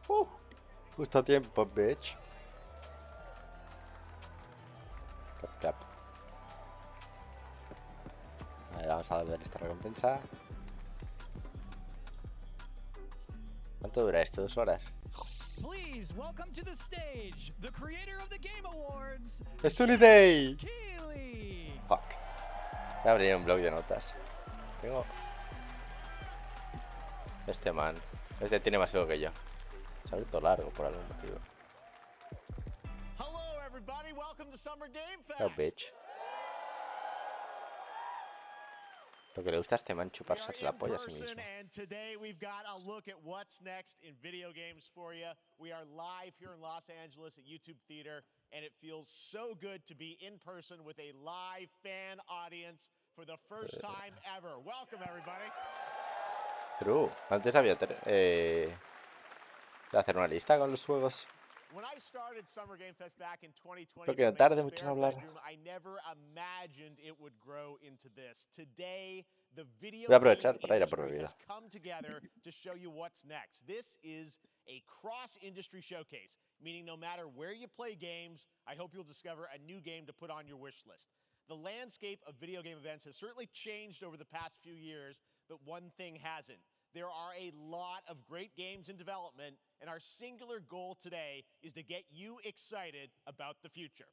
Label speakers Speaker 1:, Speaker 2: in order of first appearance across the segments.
Speaker 1: Uh, justo a tiempo, bitch. Cap, cap. Vale, vamos a dar esta recompensa. ¿Cuánto dura esto? ¿2 horas?
Speaker 2: Please welcome to the stage the creator of the Game Awards,
Speaker 1: ¡Study Day!
Speaker 2: Keighley.
Speaker 1: Fuck. Voy a abrir un blog de notas. Tengo... Este man. Este tiene más ego que yo. Se ha abierto largo por algún motivo.
Speaker 3: Hello, everybody. Welcome to Summer Game Fest.
Speaker 1: Oh, bitch. Lo que le gusta a este man chuparse la polla a sí mismo.
Speaker 3: And today we've got a look at what's next in video games for you. We are live here in Los Angeles at YouTube Theater, and it feels so good to be in person with a live fan audience for the first time ever. Welcome, everybody.
Speaker 1: True. Antes había de hacer una lista con los juegos.
Speaker 3: When I started Summer Game Fest back in 2020,
Speaker 1: Creo que no tarde mucho en hablar.
Speaker 3: I never imagined it would grow into this. Today, the video
Speaker 1: Voy a aprovechar
Speaker 3: game
Speaker 1: para ir a por
Speaker 3: industry
Speaker 1: bebida.
Speaker 3: has come together to show you what's next. This is a cross-industry showcase, meaning no matter where you play games, I hope you'll discover a new game to put on your wish list. The landscape of video game events has certainly changed over the past few years, but one thing hasn't. There are a lot of great games in development, and our singular goal today is to get you excited about the future.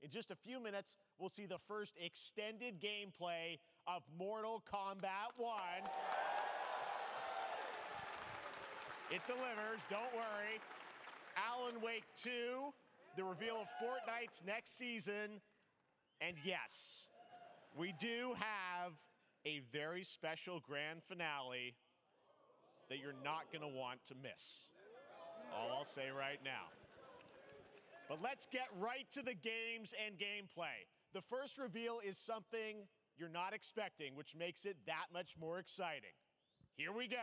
Speaker 3: In just a few minutes, we'll see the first extended gameplay of Mortal Kombat 1. It delivers, don't worry. Alan Wake 2, the reveal of Fortnite's next season, and yes, we do have a very special grand finale that you're not going to want to miss. That's all I'll say right now. But let's get right to the games and gameplay. The first reveal is something you're not expecting, which makes it that much more exciting. Here we go.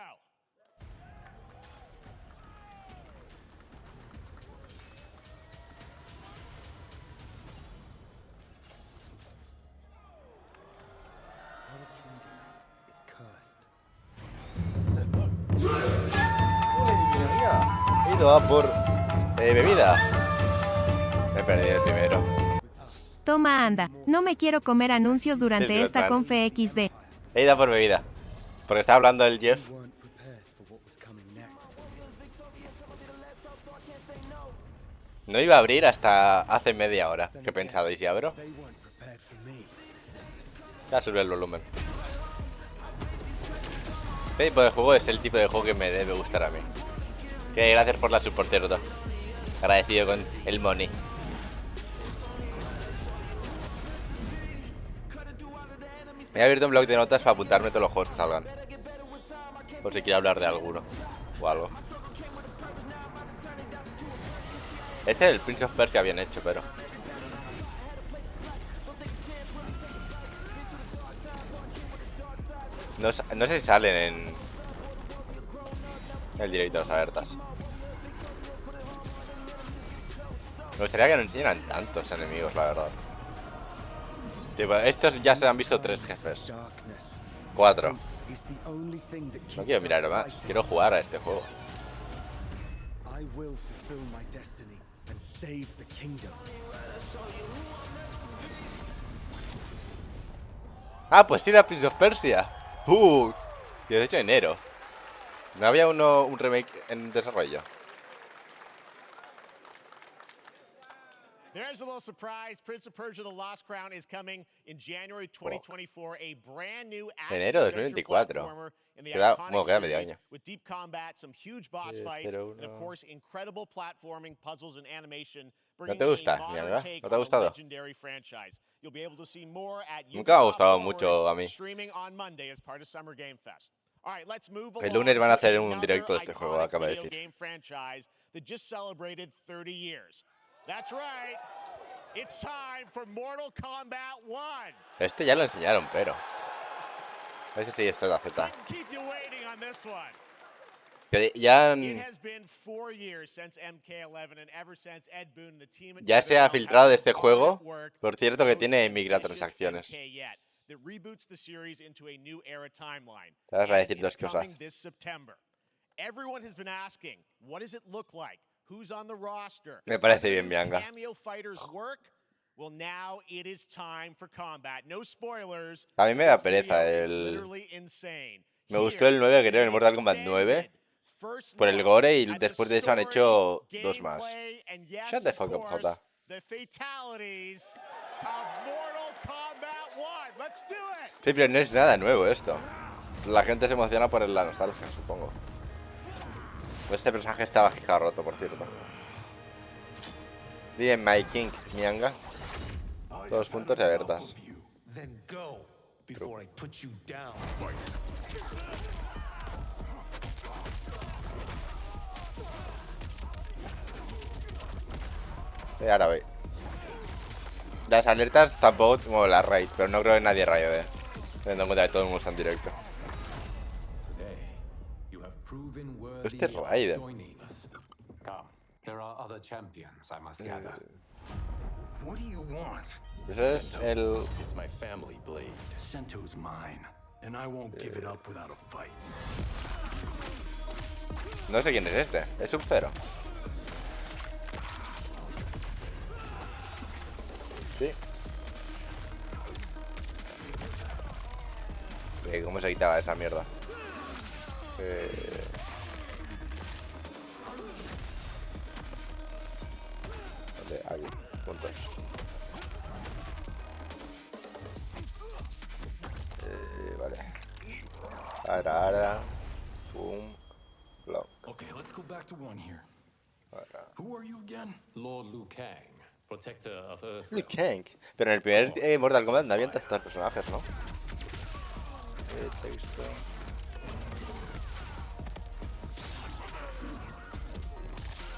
Speaker 4: Our kingdom is cursed.
Speaker 1: He ido a por bebida. Me he perdido el primero.
Speaker 5: Toma anda, no me quiero comer anuncios durante
Speaker 1: Sí,
Speaker 5: esta
Speaker 1: verdad.
Speaker 5: confe XD.
Speaker 1: He ido a por bebida. Porque estaba hablando el Jeff.
Speaker 4: We weren't prepared for what was coming next.
Speaker 1: No iba a abrir hasta hace media hora. Que he pensado, ¿y si abro?
Speaker 4: They weren't prepared for me.
Speaker 1: Ya sube el volumen. Este tipo de juego es el tipo de juego que me debe gustar a mí. Que gracias por la support, Roto. Agradecido con el money. Me he abierto un blog de notas para apuntarme todos los juegos que salgan. Por si quiero hablar de alguno. O algo. Este es el Prince of Persia bien hecho, pero... No sé si salen en el directo de las alertas. Me gustaría que no enseñaran tantos enemigos, la verdad. Tipo, estos ya se han visto 3 jefes.
Speaker 4: Darkness
Speaker 1: 4.
Speaker 4: is the only thing that keeps
Speaker 1: No quiero mirar
Speaker 4: us
Speaker 1: más.
Speaker 4: fighting.
Speaker 1: Quiero jugar a este juego.
Speaker 4: I will fulfill my destiny and save the kingdom.
Speaker 1: Ah, pues sí, era Prince of Persia. 18 de enero. ¿No había un remake en desarrollo?
Speaker 3: There's a little surprise. Prince of Persia: The Lost Crown is coming in January 2024. A brand new
Speaker 1: Enero de
Speaker 3: action-adventure
Speaker 1: 2024.
Speaker 3: platformer in the
Speaker 1: Queda
Speaker 3: iconic
Speaker 1: medio
Speaker 3: series
Speaker 1: año.
Speaker 3: with deep combat, some huge boss fights, and of course incredible platforming, puzzles, and animation.
Speaker 1: ¿No te gusta, mi amiga? ¿No te ha gustado?
Speaker 3: Legendary franchise. You'll be able to see more at
Speaker 1: Nunca me ha
Speaker 3: Ubisoft
Speaker 1: gustado
Speaker 3: Forward,
Speaker 1: mucho a mí.
Speaker 3: streaming on Monday as part of Summer Game Fest. All right, let's move
Speaker 1: El
Speaker 3: along
Speaker 1: lunes van a
Speaker 3: to
Speaker 1: hacer un
Speaker 3: another
Speaker 1: directo de este juego,
Speaker 3: iconic
Speaker 1: acaba de
Speaker 3: video
Speaker 1: decir.
Speaker 3: game franchise that just celebrated 30 years. That's right. It's time for Mortal Kombat 1.
Speaker 1: Este ya lo enseñaron, pero... Este sí, este es la Z.
Speaker 3: Keep you waiting on this one.
Speaker 1: Que ya,
Speaker 3: It has been 4 years since MK11 and ever since Ed Boon and the team at
Speaker 1: ya se ha
Speaker 3: Devolver
Speaker 1: filtrado de
Speaker 3: have
Speaker 1: este
Speaker 3: been
Speaker 1: juego.
Speaker 3: hard at work
Speaker 1: Por cierto, que
Speaker 3: on the
Speaker 1: tiene
Speaker 3: most
Speaker 1: microtransacciones.
Speaker 3: ambitious MK yet that reboots the series into a new era timeline.
Speaker 1: Te vas a
Speaker 3: And
Speaker 1: decir
Speaker 3: it's
Speaker 1: dos cosas.
Speaker 3: coming this September. everyone has been asking, what does it look like? Who's on the roster?
Speaker 1: Me parece
Speaker 3: Do
Speaker 1: bien, Bianca.
Speaker 3: cameo fighters work? Well, now it is time for combat. No spoilers.
Speaker 1: A mí me da
Speaker 3: This video
Speaker 1: pereza
Speaker 3: is
Speaker 1: el...
Speaker 3: literally insane.
Speaker 1: Me gustó el 9 que creo en el Mortal Kombat 9 por el gore y después de eso han hecho 2 más. Shut the fuck up, Jota.
Speaker 3: The fatalities of Mortal Kombat 1. Let's do it.
Speaker 1: Sí, pero no es nada nuevo esto. La gente se emociona por la nostalgia, supongo. Este personaje estaba quizá roto, por cierto. Bien, My King, Mianga. Todos puntos y alertas.
Speaker 6: Then go before I put you down.
Speaker 1: Ahora voy. Las alertas tampoco como la raid, pero no creo que nadie raide. Teniendo en cuenta que todo el mundo está en directo. Este es Raiden.
Speaker 6: Come. There are other champions, I must gather.
Speaker 7: What do you want?
Speaker 1: Ese es el...
Speaker 7: It's my family blade. Sento's mine, and I won't give it up without a fight.
Speaker 1: No sé quién es este. Es Sub-Zero. Sí. ¿Cómo se quitaba esa mierda? Aquí, puntos. Vale. Ahora. Boom. Block.
Speaker 7: Okay, let's go back to one here.
Speaker 1: Ahora.
Speaker 7: Who are you again?
Speaker 6: Lord Liu Kang, protector of Earth.
Speaker 1: Liu Kang. Pero en el primer Mortal Kombat no habían tantos personajes, ¿no? Texto.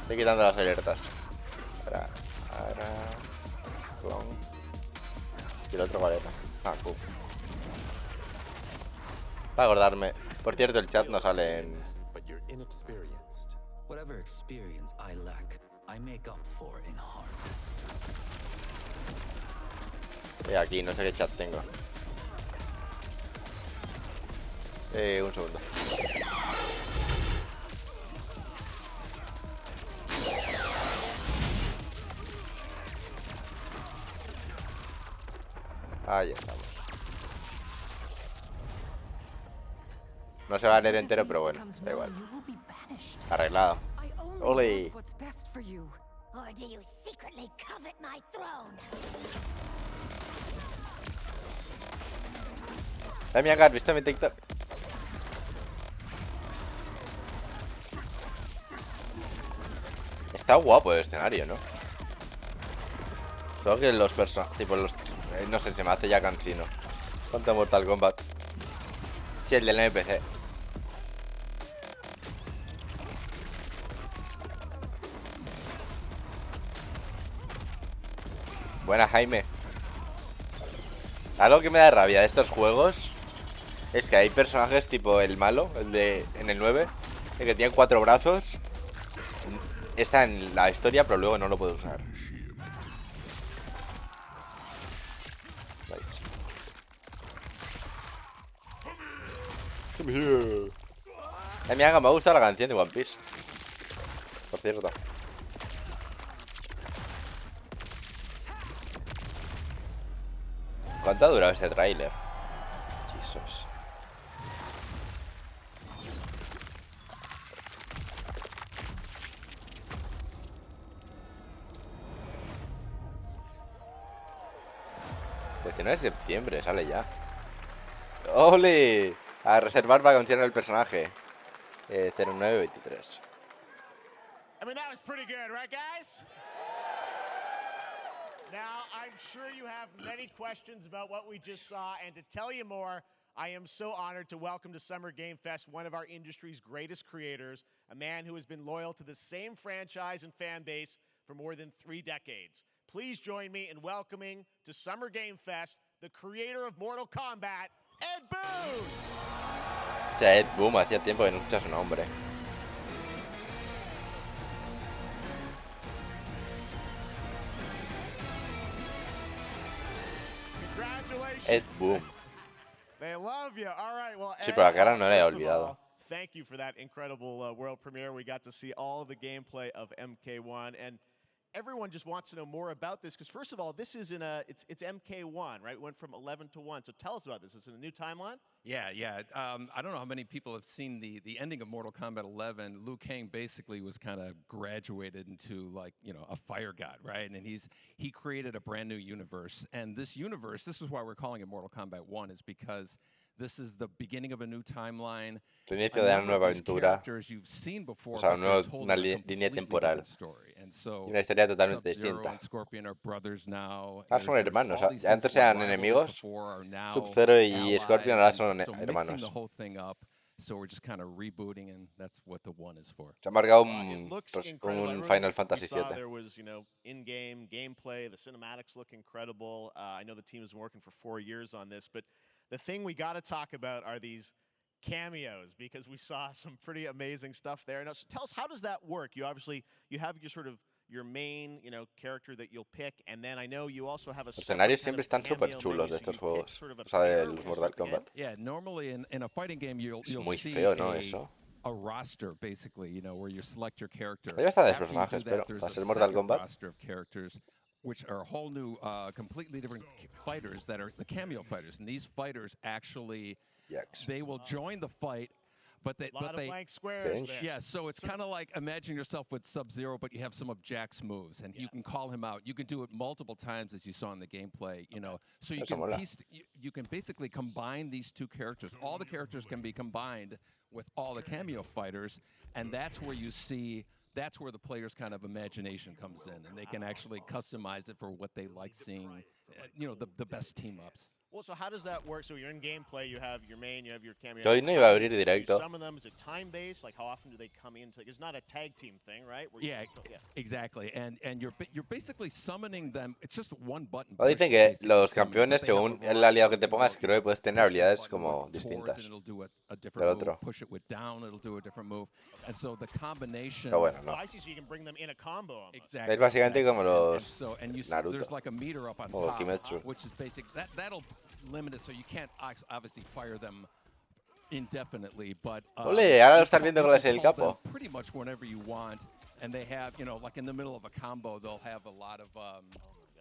Speaker 1: Estoy quitando las alertas. Ahora. Clon. Y el otro cuál era. Ah, cool. Para acordarme. Por cierto, el chat no sale en...
Speaker 8: But you're inexperienced. Whatever experience I lack, I make up for in heart.
Speaker 1: Aquí, no sé qué chat tengo. Un segundo. Ahí estamos. No se va a leer entero, pero bueno, da igual. Arreglado. Ole.
Speaker 9: Or do you secretly covet my throne?
Speaker 1: Damián, ¿has visto mi TikTok? Está guapo el escenario, ¿no? Solo que los personajes, tipo los... no sé, se me hace ya cansino. Cuánto Mortal Kombat. Sí, el del NPC. Buena, Jaime. Algo que me da rabia de estos juegos es que hay personajes tipo el malo, el de en el 9, el que tiene 4 brazos. Está en la historia, pero luego no lo puedo usar. Come here. Me ha gustado la canción de One Piece. Por cierto. ¿Cuánto ha durado ese tráiler? Jesus. El 19 de septiembre sale ya. ¡Ole! A reservar para canción el personaje. 0923.
Speaker 3: I mean, that was pretty good, right, guys? Now, I'm sure you have many questions about what we just saw, and to tell you more, I am so honored to welcome to Summer Game Fest one of our industry's greatest creators, a man who has been loyal to the same franchise and fan base for more than 3 decades. Please join me in welcoming to Summer Game Fest the creator of Mortal Kombat, Ed Boon!
Speaker 1: Ed Boon, hacía tiempo que no escuchas su nombre. Ed Boon.
Speaker 3: They love you. All right, well,
Speaker 1: Sí, pero la cara no la he
Speaker 3: first of
Speaker 1: olvidado.
Speaker 3: all, thank you for that incredible world premiere. We got to see all of the gameplay of MK1, and everyone just wants to know more about this because, first of all, this is it's MK1, right? It went from 11 to 1. So tell us about this. Is it a new timeline?
Speaker 10: Yeah. I don't know how many people have seen the ending of Mortal Kombat 11. Liu Kang basically was kind of graduated into a fire god, right? And he created a brand new universe. And this universe, this is why we're calling it Mortal Kombat 1, is because this is the beginning of a new timeline.
Speaker 1: El inicio de una nueva aventura.
Speaker 10: You've seen before,
Speaker 1: O sea, una línea temporal. Y una historia totalmente distinta. Ahora son hermanos. Antes eran enemigos. Sub-Zero y Scorpion ahora son hermanos.
Speaker 10: So we're just kind of rebooting, and that's what the 1 is for.
Speaker 1: Se ha marcado un Final Fantasy VII.
Speaker 3: There was, in-game gameplay. The cinematics look incredible. I know the team has been working for 4 years on this, but the thing we got to talk about are these cameos because we saw some pretty amazing stuff there. Now, so tell us, how does that work? You have your main, character that you'll pick, and then I know you also have a.
Speaker 1: Los escenarios siempre están súper chulos de estos juegos. O sea, de los Mortal Kombat.
Speaker 10: Yeah, normally in a fighting game you'll
Speaker 1: muy
Speaker 10: see
Speaker 1: feo, ¿no? Eso.
Speaker 10: A roster, basically, where you select your character.
Speaker 1: Hay bastantes personajes, pero para ser Mortal Kombat.
Speaker 10: Roster of characters, which are a whole new, completely different fighters that are the cameo fighters, and these fighters actually, they will join the fight. But they
Speaker 3: blank squares there.
Speaker 10: Yeah, so it's kind of like imagine yourself with Sub-Zero, but you have some of Jack's moves, and you can call him out. You can do it multiple times, as you saw in the gameplay. So you can basically combine these two characters. All the characters can be combined with all the cameo fighters, and that's where you see. That's where the player's kind of imagination comes in, and they can actually customize it for what they like seeing. The best team ups.
Speaker 3: Well, so how does that work? So you're in gameplay, you have your main, you have your cameo.
Speaker 1: Hoy no iba a abrir directo.
Speaker 3: Some of them, is it time-based? Like, how often do they come in? It's not a tag team thing, right?
Speaker 10: Exactly. And you're basically summoning them. It's just one button.
Speaker 1: Dicen que los campeones, según el aliado que te pongas, creo que puedes tener habilidades como distintas. Del otro.
Speaker 10: Push it with down, it'll do a different move. And so the combination.
Speaker 1: Pero bueno, no.
Speaker 3: I see, so you can bring them in a combo.
Speaker 10: Exactly.
Speaker 1: Es básicamente como los Naruto.
Speaker 10: There's like a meter up on
Speaker 1: o
Speaker 10: top,
Speaker 1: Kimetsu.
Speaker 10: which is basic. That'll limit it, so you can't obviously fire them indefinitely, but
Speaker 1: Ole, ahora lo estás viendo con el capo.
Speaker 10: Pretty much whenever you want, and they have, like in the middle of a combo, they'll have a lot of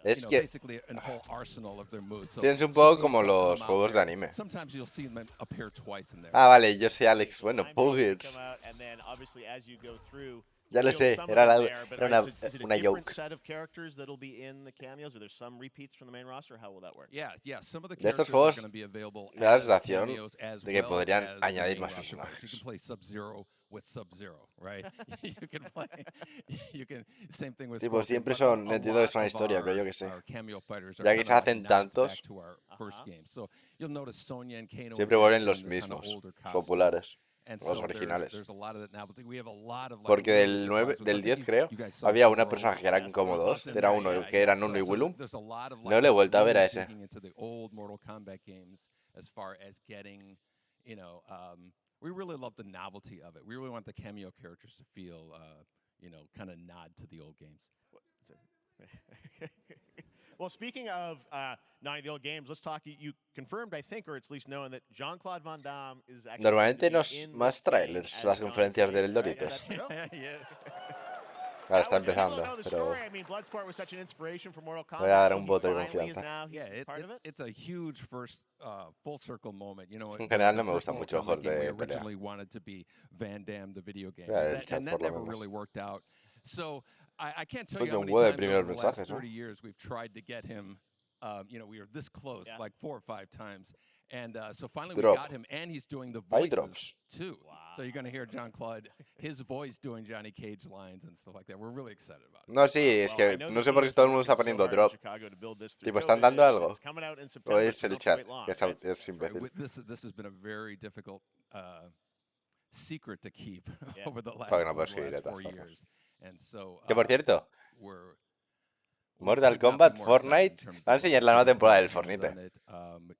Speaker 1: Es que
Speaker 10: basically a whole arsenal of their moves. So
Speaker 1: tienes un poco como los juegos de anime.
Speaker 10: Sometimes you'll see them appear twice in there.
Speaker 1: Ah, vale, yo soy Alex. Bueno, Puggers.
Speaker 3: And then obviously as you go through,
Speaker 1: Ya lo sé, era una joke.
Speaker 3: Set of characters that'll be in the cameos, or there's some repeats from the main roster. How will that work?
Speaker 10: Yeah. Some of the
Speaker 1: De estos
Speaker 10: characters
Speaker 1: juegos
Speaker 10: are going to be available
Speaker 1: me da la
Speaker 10: as
Speaker 1: sensación
Speaker 10: cameos as
Speaker 1: de que
Speaker 10: well
Speaker 1: podrían
Speaker 10: as the
Speaker 1: añadir
Speaker 10: main
Speaker 1: más
Speaker 10: roster players. You
Speaker 1: personajes.
Speaker 10: can play Sub-Zero with Sub-Zero, right? Same thing with
Speaker 1: Tipo,
Speaker 10: Scorpion,
Speaker 1: siempre
Speaker 10: but
Speaker 1: son,
Speaker 10: a
Speaker 1: entiendo que es
Speaker 10: lot
Speaker 1: una
Speaker 10: of
Speaker 1: historia,
Speaker 10: our-
Speaker 1: pero yo qué sé.
Speaker 10: our cameo fighters are
Speaker 1: Ya que
Speaker 10: kinda
Speaker 1: se hacen
Speaker 10: like nods
Speaker 1: tantos,
Speaker 10: back to our first game. So you'll notice Sonya and Kano
Speaker 1: siempre
Speaker 10: are
Speaker 1: vuelven los
Speaker 10: in the kinda
Speaker 1: mismos,
Speaker 10: older
Speaker 1: los
Speaker 10: costumes.
Speaker 1: populares,
Speaker 10: And
Speaker 1: los
Speaker 10: so
Speaker 1: originales.
Speaker 10: there's a lot of that novelty. We have a lot of, like,
Speaker 1: Porque
Speaker 10: really
Speaker 1: del 9,
Speaker 10: surprise ones.
Speaker 1: del
Speaker 10: I
Speaker 1: 10
Speaker 10: think
Speaker 1: creo,
Speaker 10: you guys saw
Speaker 1: había una
Speaker 10: Tomorrow.
Speaker 1: persona que eran como dos. Era uno que era Nunu y
Speaker 10: So
Speaker 1: Willum.
Speaker 10: there's a lot of,
Speaker 1: No le he vuelto a ver a
Speaker 10: really
Speaker 1: ese.
Speaker 10: digging into the old Mortal Kombat games as far as getting, we really love the novelty of it. We really want the cameo characters to feel, kind of nod to the old games.
Speaker 3: Well, speaking of not the old games, let's talk. You confirmed, I think, or it's at least known that Jean-Claude Van Damme is actually
Speaker 1: Normalmente
Speaker 3: in
Speaker 1: nos
Speaker 3: the
Speaker 1: más trailers
Speaker 3: game
Speaker 1: las
Speaker 3: as
Speaker 1: conferencias
Speaker 3: Johnny
Speaker 1: del
Speaker 3: Cage, right?
Speaker 1: Doritos.
Speaker 3: Is that true?
Speaker 1: Ahora está
Speaker 3: People
Speaker 1: empezando,
Speaker 3: know the
Speaker 1: pero
Speaker 3: story. I mean, Bloodsport was such an inspiration for Mortal Kombat.
Speaker 1: voy a dar
Speaker 3: so
Speaker 1: un
Speaker 3: he
Speaker 1: voto de
Speaker 3: finally is
Speaker 1: confianza.
Speaker 3: now part of it.
Speaker 10: It's a huge first full circle moment.
Speaker 1: En general no me gustan mucho los juegos
Speaker 10: We
Speaker 1: de pelea.
Speaker 10: originally wanted to be Van Damme, the video game,
Speaker 1: Ya, el
Speaker 10: and
Speaker 1: chat
Speaker 10: that
Speaker 1: por lo
Speaker 10: never
Speaker 1: menos.
Speaker 10: really worked out. So I can't tell
Speaker 1: Pues
Speaker 10: you how
Speaker 1: un
Speaker 10: many
Speaker 1: huevo de
Speaker 10: times
Speaker 1: primeros
Speaker 10: over the last
Speaker 1: mensajes, ¿no?
Speaker 10: 30 years we've tried to get him. We were this close, like 4 or 5 times. And so finally
Speaker 1: Drop.
Speaker 10: we got him, and he's doing the
Speaker 1: Hay
Speaker 10: voices
Speaker 1: drops.
Speaker 10: too. So you're going to hear Jean-Claude, his voice doing Johnny Cage lines and stuff like that. We're really excited about it.
Speaker 1: No, sí, es que no sé por qué todo el mundo está poniendo drop. Tipo, ¿están dando algo? O es el chat, que es imbécil.
Speaker 10: This has been a very difficult secret to keep over the last,
Speaker 1: Para que no puedas escribir de
Speaker 10: 4
Speaker 1: todas formas.
Speaker 10: years. And so,
Speaker 1: Que por cierto,
Speaker 10: we're
Speaker 1: Mortal Kombat, Fortnite, va a enseñar la nueva temporada del Fortnite.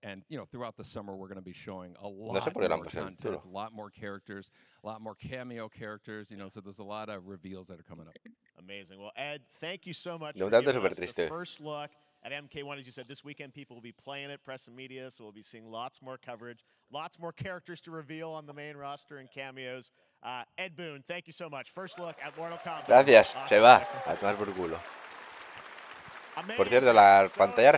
Speaker 10: And throughout the summer we're going to be showing a lot
Speaker 1: No sé por qué lo han
Speaker 10: more
Speaker 1: puesto en el
Speaker 10: content,
Speaker 1: título.
Speaker 10: a lot more characters, a lot more cameo characters, so there's a lot of reveals that are coming up.
Speaker 3: Amazing. Well, Ed, thank you so much
Speaker 1: De un
Speaker 3: for
Speaker 1: tanto
Speaker 3: giving
Speaker 1: súper
Speaker 3: us the
Speaker 1: triste.
Speaker 3: first look at MK1. As you said, this weekend people will be playing it, press and media, so we'll be seeing lots more coverage, lots more characters to reveal on the main roster and cameos. Ed Boon, thank you so much. First look at Mortal Kombat.
Speaker 1: Gracias, se va a tomar por culo. Por cierto, la pantalla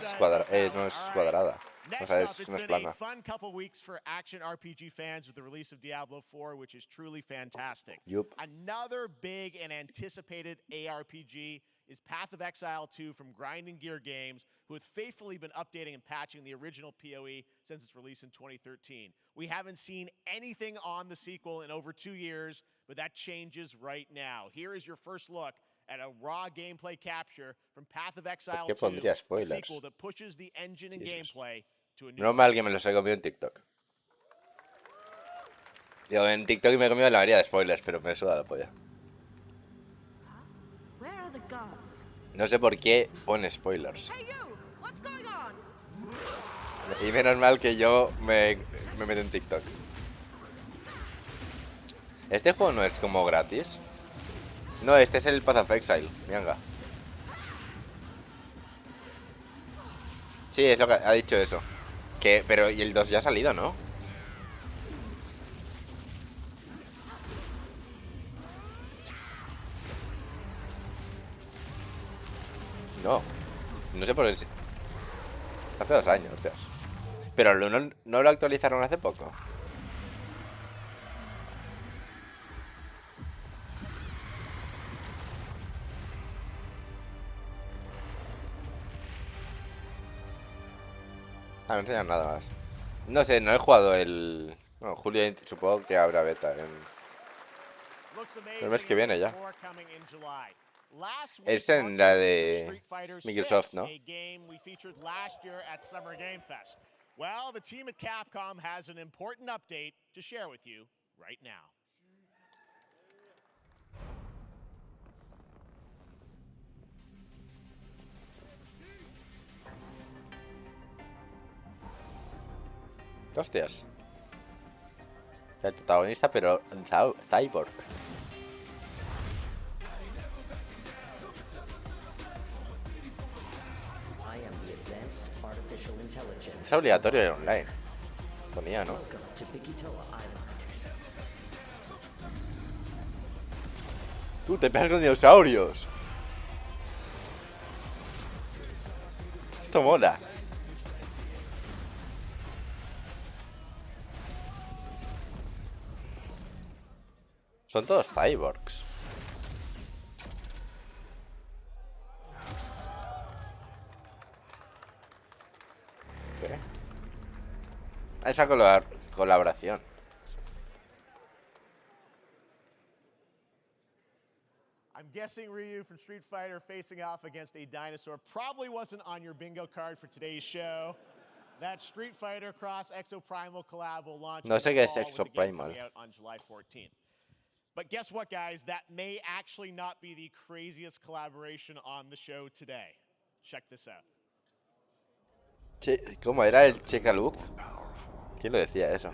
Speaker 1: no es cuadrada. O sea, no es plana.
Speaker 3: Fun couple weeks for action RPG fans with the release of Diablo 4, which is truly fantastic.
Speaker 1: Yup.
Speaker 3: Another big and anticipated ARPG is Path of Exile 2 from Grinding Gear Games, who have faithfully been updating and patching the original PoE since its release in 2013. We haven't seen anything on the sequel in over 2 years, but that changes right now. Here is your first look at a raw gameplay capture from Path of Exile 2, a sequel that pushes the engine and gameplay to a new
Speaker 1: No mal que me los he comido en TikTok. Digo, en TikTok me he comido la mayoría de spoilers, pero me suda la polla. No sé por qué pone spoilers. Y menos mal que yo me meto en TikTok. ¿Este juego no es como gratis? No, este es el Path of Exile, venga. Sí, es lo que ha dicho eso. Pero y el 2 ya ha salido, ¿no? No sé por qué. Hace 2 años, hostias. Pero ¿no lo actualizaron hace poco? No enseñan nada más. No sé, no he jugado el... Bueno, julio supongo que habrá beta el mes que viene ya. Es en la de Microsoft, ¿no?
Speaker 3: Well, the team at Capcom has an important update to share with you right now.
Speaker 1: Hostias. El protagonista, pero cyborg. Es obligatorio el online. Ponía, ¿no? Tú te pegas con dinosaurios. Esto mola. Son todos cyborgs. ¿Qué? Esa colaboración.
Speaker 3: I'm guessing Ryu from Street Fighter facing off against a dinosaur probably wasn't on your bingo card for today's show. That Street Fighter Cross Exoprimal collab will launch
Speaker 1: No sé qué es Exoprimal.
Speaker 3: On July 14th. But guess what, guys? That may actually not be the craziest collaboration on the show today. Check this out.
Speaker 1: ¿Cómo era el Chekaluk? ¿Quién lo decía eso?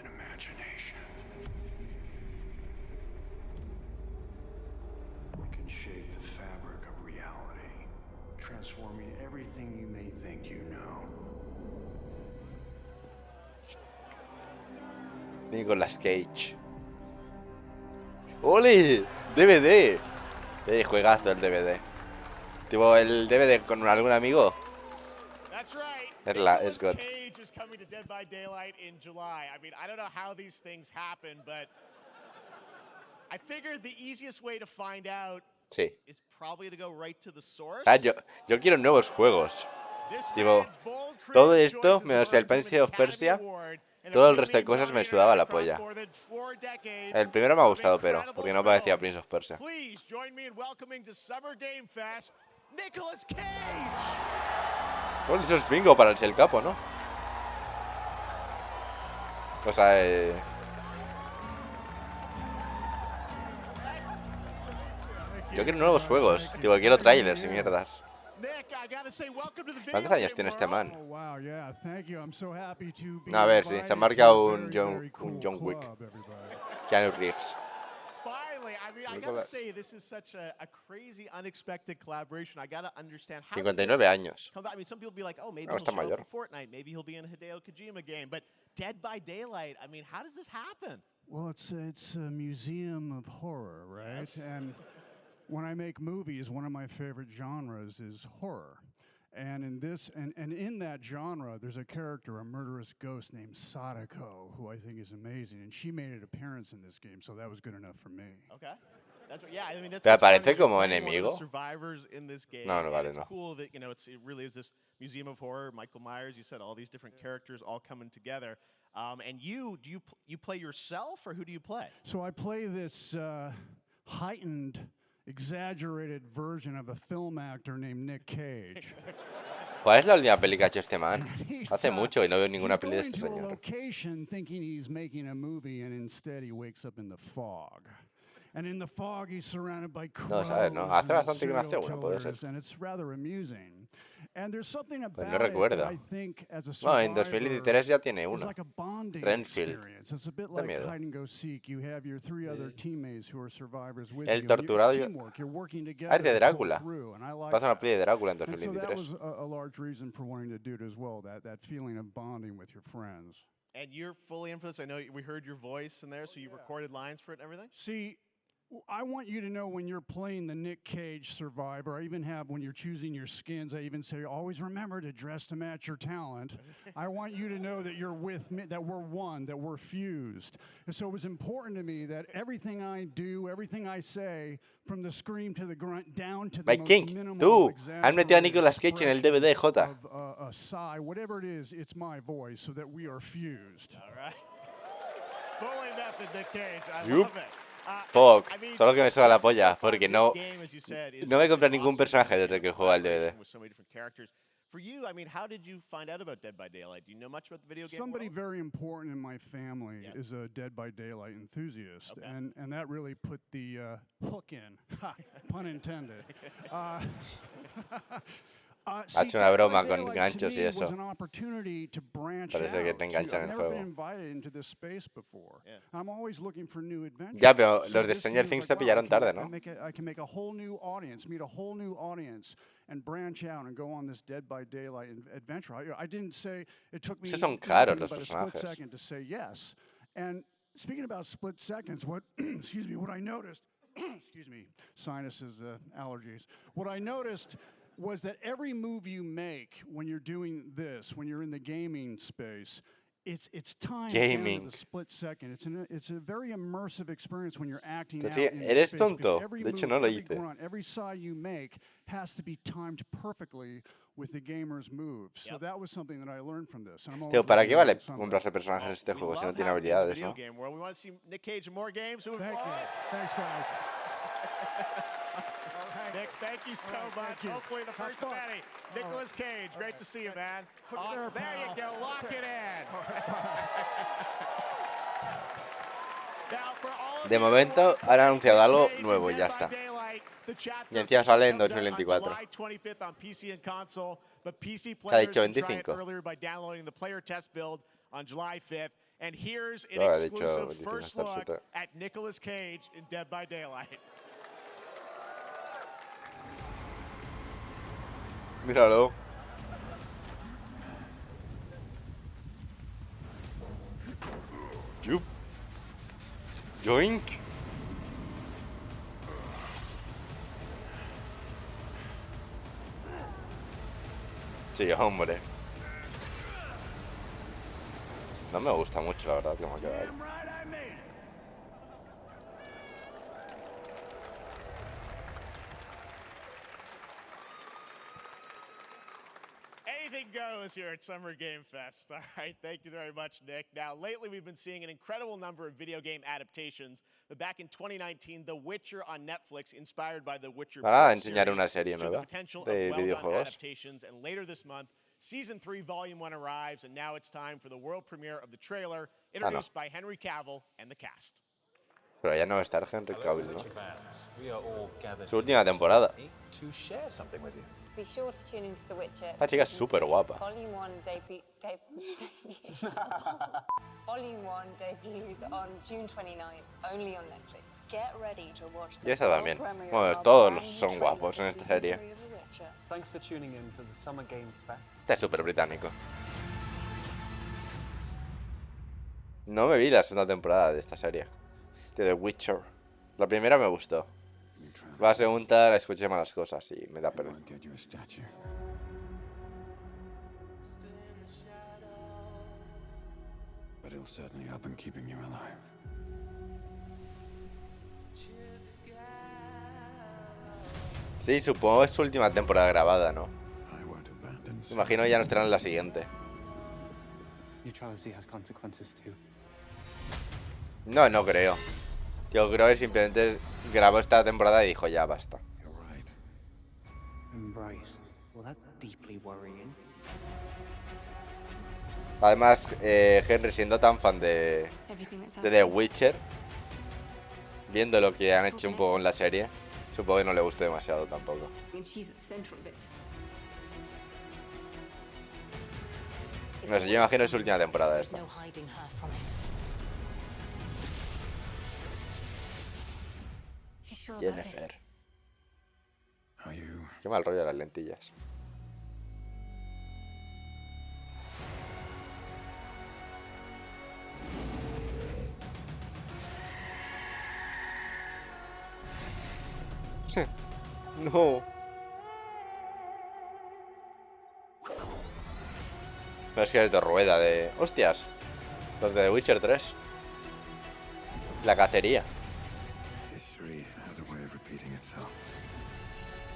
Speaker 1: Nicolas Cage. ¡Ole! ¡DVD! Juegazo el DVD. Tipo el DVD con algún amigo. Es good.
Speaker 3: Cage is coming to Dead by Daylight in July. I mean, I don't know how these things happen, but I figured the easiest way to find out is probably to go right to the source.
Speaker 1: Yo quiero nuevos juegos. Tipo, todo esto, menos el Prince of Persia, todo el resto de cosas me sudaba la polla. El primero me ha gustado, pero porque no parecía Prince of Persia. Bueno, eso es bingo para el capo, ¿no? O sea, yo quiero nuevos juegos. Digo, quiero trailers y mierdas. ¿Cuántos años tiene este man? No, a ver, sí, se ha marcado un John Wick. Keanu Reeves.
Speaker 3: I mean, I gotta say, this is such a crazy, unexpected collaboration. I gotta understand how.
Speaker 1: 59 años.
Speaker 3: I mean, some people be like, oh, maybe he'll show up in Fortnite. Maybe he'll be in a Hideo Kojima game. But Dead by Daylight, I mean, how does this happen?
Speaker 11: Well, it's a museum of horror, right? Yes. And when I make movies, one of my favorite genres is horror. And in this, and in that genre, there's a character, a murderous ghost named Sadako, who I think is amazing. And she made an appearance in this game, so that was good enough for me.
Speaker 3: Okay. That's what, yeah, I mean, that's
Speaker 1: ¿Te aparece como enemigo?
Speaker 3: Survivors in this game.
Speaker 1: No, vale,
Speaker 3: it's cool that, you know, it really is this museum of horror. Michael Myers, you said all these different characters all coming together. And you play yourself, or who do you play?
Speaker 11: So I play this heightened, exaggerated version of a film actor named Nick Cage.
Speaker 1: ¿Cuál es la última peli que ha hecho este man? Hace mucho y no veo ninguna peli de este
Speaker 11: señor.
Speaker 1: señor.
Speaker 11: Location thinking he's making a movie, and instead he wakes up in the fog. And in the fog he's surrounded by crows.
Speaker 1: No, sabes, no. Hace bastante que no hace uno, puede ser.
Speaker 11: And it's rather amusing. And there's something about
Speaker 1: no recuerdo.
Speaker 11: it, I think, as a survivor,
Speaker 1: en 2023 ya tiene uno.
Speaker 11: Like a bonding
Speaker 1: Renfield.
Speaker 11: Experience. It's a bit like hide and go seek. You have your three other teammates who are survivors with
Speaker 1: El
Speaker 11: you.
Speaker 1: Torturado.
Speaker 11: You're working together.
Speaker 1: Es de Drácula.
Speaker 11: Like
Speaker 1: Pasa una peli de Drácula en 2023.
Speaker 11: So that was a large reason for wanting to do it as well. That feeling of bonding with your friends.
Speaker 3: And you're fully in for this. I know we heard your voice in there, so you recorded lines for it and everything.
Speaker 11: See, I want you to know when you're playing the Nick Cage survivor, I even have, when you're choosing your skins, I even say, always remember to dress to match your talent. I want you to know that you're with me, that we're one, that we're fused. And so it was important to me that everything I do, everything I say, from the scream to the grunt, down to the most minimal,
Speaker 1: tú, has metido a Nicolas Cage en el DVD, Jota.
Speaker 11: A sigh, whatever it is, it's my voice, so that we are fused.
Speaker 3: All right. Fully method, Nick Cage. I love it.
Speaker 1: Poc, solo que me suena la polla, porque no me compré ningún personaje desde que juego al DVD.
Speaker 3: For you, I mean, how did you find out about Dead by Daylight? Do you know much about the video game
Speaker 11: Somebody
Speaker 3: world?
Speaker 11: very important in my family is a Dead by Daylight enthusiast, and that really put the hook in, pun intended.
Speaker 1: Ha hecho una broma con ganchos y eso. Parece que te enganchan en el juego. Ya, pero los de Stranger Things te pillaron tarde, ¿no?
Speaker 11: I can make a whole new audience, meet a whole new audience, and branch out and go on this Dead by Daylight adventure. I didn't say it took me
Speaker 1: son caros los
Speaker 11: a split
Speaker 1: personajes.
Speaker 11: second to say yes. And speaking about split seconds, what excuse me, what I noticed, excuse me, sinuses, allergies. What I noticed was that every move you make when you're doing this, when you're in the gaming space, it's time down to the split second. It's a very immersive experience when you're acting out in
Speaker 1: eres
Speaker 11: space,
Speaker 1: tonto.
Speaker 11: Every
Speaker 1: De hecho,
Speaker 11: move,
Speaker 1: no lo
Speaker 11: every
Speaker 1: hice.
Speaker 11: grunt, every sigh you make has to be timed perfectly with the gamer's moves. So that was something that I learned from this. And I'm
Speaker 1: Tío, ¿para qué vale comprarse personajes en este juego si no tiene habilidades, no?
Speaker 3: We want to see Nick Cage in more games.
Speaker 11: Thank you. Thanks, guys.
Speaker 3: Nick, thank you so much. Hopefully the first of many. Nicolas Cage, great to see you, man. Awesome. There you go. Lock it in.
Speaker 1: De momento han anunciado algo nuevo y ya está. Y encima sale en 2024. Se ha dicho 25.
Speaker 3: And here's an exclusive first look at Nicolas Cage in Dead by Daylight.
Speaker 1: Míralo. Yup. Yoink. Sí, hombre. No me gusta mucho, la verdad, que me ha quedado ahí.
Speaker 3: Anything goes here at Summer Game Fest. All right, thank you very much, Nick. Now, lately we've been seeing an incredible number of video game adaptations, but back in 2019, The Witcher on Netflix, inspired by The Witcher
Speaker 1: enseñar una serie nueva de videojuegos.
Speaker 3: Adaptations, and later this month, Season 3, Volume 1 arrives, and now it's time for the world premiere of the trailer, introduced by Henry Cavill and the cast.
Speaker 1: Pero ya no va a estar Henry Cavill, ¿no? Su última temporada.
Speaker 12: Be sure to tune into The Witcher.
Speaker 1: La chica es súper guapa.
Speaker 12: Volume 1 Volume 1 debuts on June 29th, only on Netflix.
Speaker 1: Y esta también. Bueno, todos son guapos en esta serie. Este es súper británico. No me vi la segunda temporada de esta serie, de The Witcher. La primera me gustó. La segunda la escuché malas cosas y me da pena. Sí, supongo que es su última temporada grabada, ¿no? Me imagino que ya no estarán en la siguiente. No, no creo. Yo creo que simplemente grabó esta temporada y dijo ya, basta. Además, Henry, siendo tan fan de The Witcher, viendo lo que han hecho un poco en la serie, supongo que no le guste demasiado tampoco. No sé, yo imagino que es su última temporada esta. Jennifer. Qué mal rollo las lentillas. No. No, es que es de rueda de... ¡Hostias! Los de The Witcher 3. La cacería.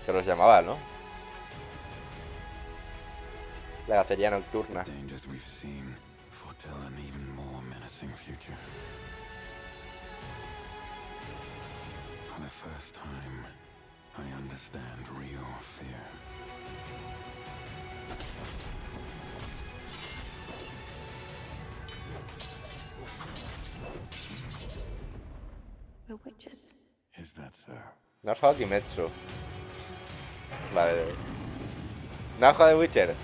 Speaker 1: Que los llamaba, ¿no? La cacería nocturna. No has jugado Kimetsu. Vale. ¿No has jugado The Witcher?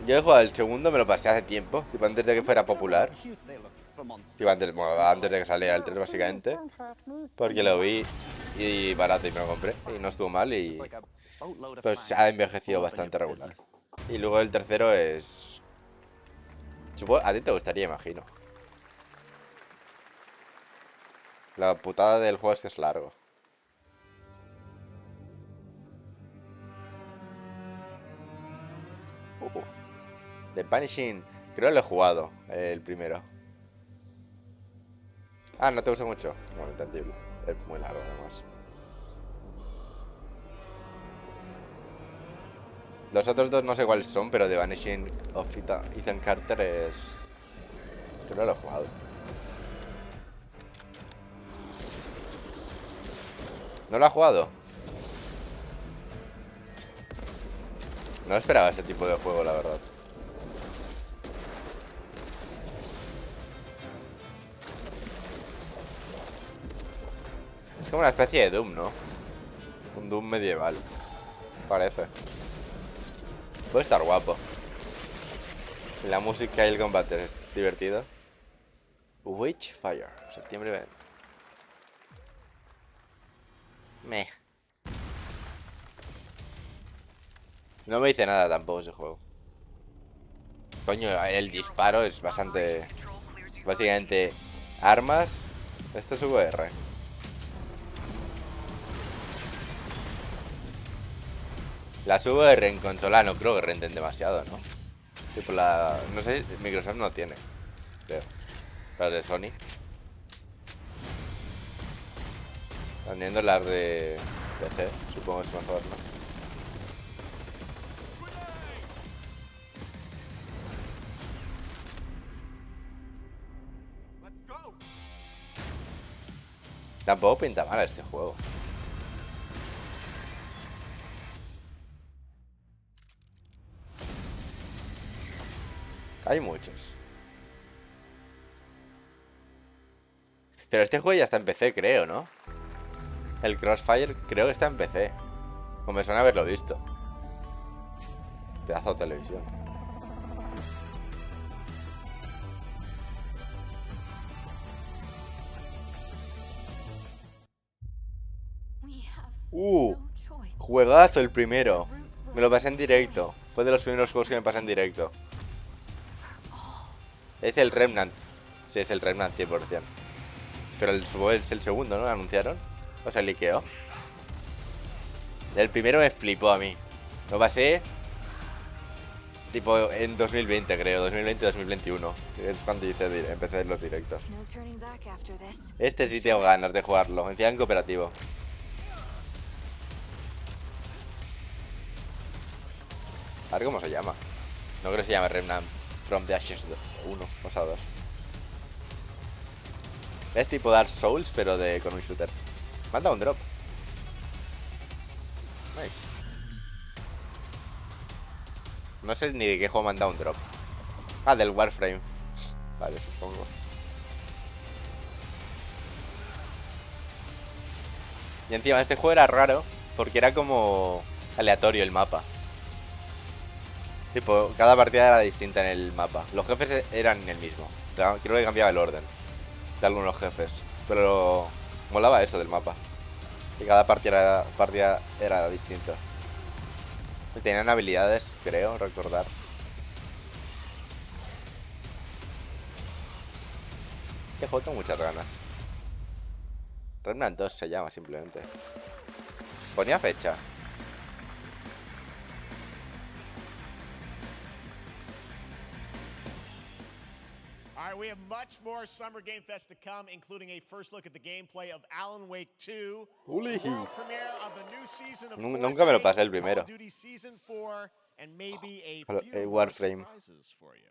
Speaker 1: Yo he jugado el segundo, me lo pasé hace tiempo, tipo antes de que fuera popular. Tipo antes, bueno, antes de que saliera el 3 básicamente. Porque lo vi y barato y me lo compré. Y no estuvo mal y... pues ha envejecido bastante regular. Y luego el tercero es... supongo, a ti te gustaría, imagino. La putada del juego es que es largo. The Vanishing. Creo que lo he jugado, el primero. Ah, ¿no te gusta mucho? Bueno, entendible. Es muy largo además. Los otros dos no sé cuáles son, pero The Vanishing of Ethan Carter es... creo que lo he jugado. ¿No lo ha jugado? No esperaba ese tipo de juego, la verdad. Es como una especie de Doom, ¿no? Un Doom medieval. Parece. Puede estar guapo. Y la música y el combate es divertido. Witchfire. Septiembre 20. Meh. No me dice nada tampoco ese juego. Coño, el disparo es bastante... básicamente... armas. Esto es VR. Las VR en consola no creo que renten demasiado, ¿no? Tipo la... no sé, Microsoft no tiene. Creo. Las de Sony. Teniendo las de PC, supongo que es mejor, ¿no? Tampoco pinta mal este juego. Hay muchos. Pero este juego ya está en PC, creo, ¿no? El Crossfire creo que está en PC. O me suena haberlo visto. Pedazo de televisión. Juegazo el primero. Me lo pasé en directo. Fue de los primeros juegos que me pasé en directo. Es el Remnant. Sí, es el Remnant 100%. Pero es el segundo, ¿no? ¿Lo anunciaron? O sea, liqueó. El primero me flipó a mí. Lo pasé tipo en 2020, creo. 2020-2021. Es cuando empecé los directos. Este sí tengo ganas de jugarlo. Encima en cooperativo. A ver cómo se llama. No creo que se llame Remnant From the Ashes 1, o sea 2. Es tipo Dark Souls, pero con un shooter. Manda un drop. Nice. No sé ni de qué juego manda un drop. Ah, del Warframe. Vale, supongo. Y encima este juego era raro porque era como aleatorio el mapa. Tipo, cada partida era distinta en el mapa. Los jefes eran el mismo. Creo que cambiaba el orden de algunos jefes. Pero molaba eso del mapa. Y cada partida era distinta. Y tenían habilidades, creo, recordar. Este juego tengo muchas ganas. Remnant 2 se llama simplemente. Ponía fecha.
Speaker 3: We have much more Summer Game Fest to come, including a first look at the gameplay of Alan Wake 2. World premiere of the new season of
Speaker 1: Nunca me lo pasé el primero.
Speaker 3: Call of Duty Season 4, and maybe a few
Speaker 1: Warframe.
Speaker 3: surprises for you.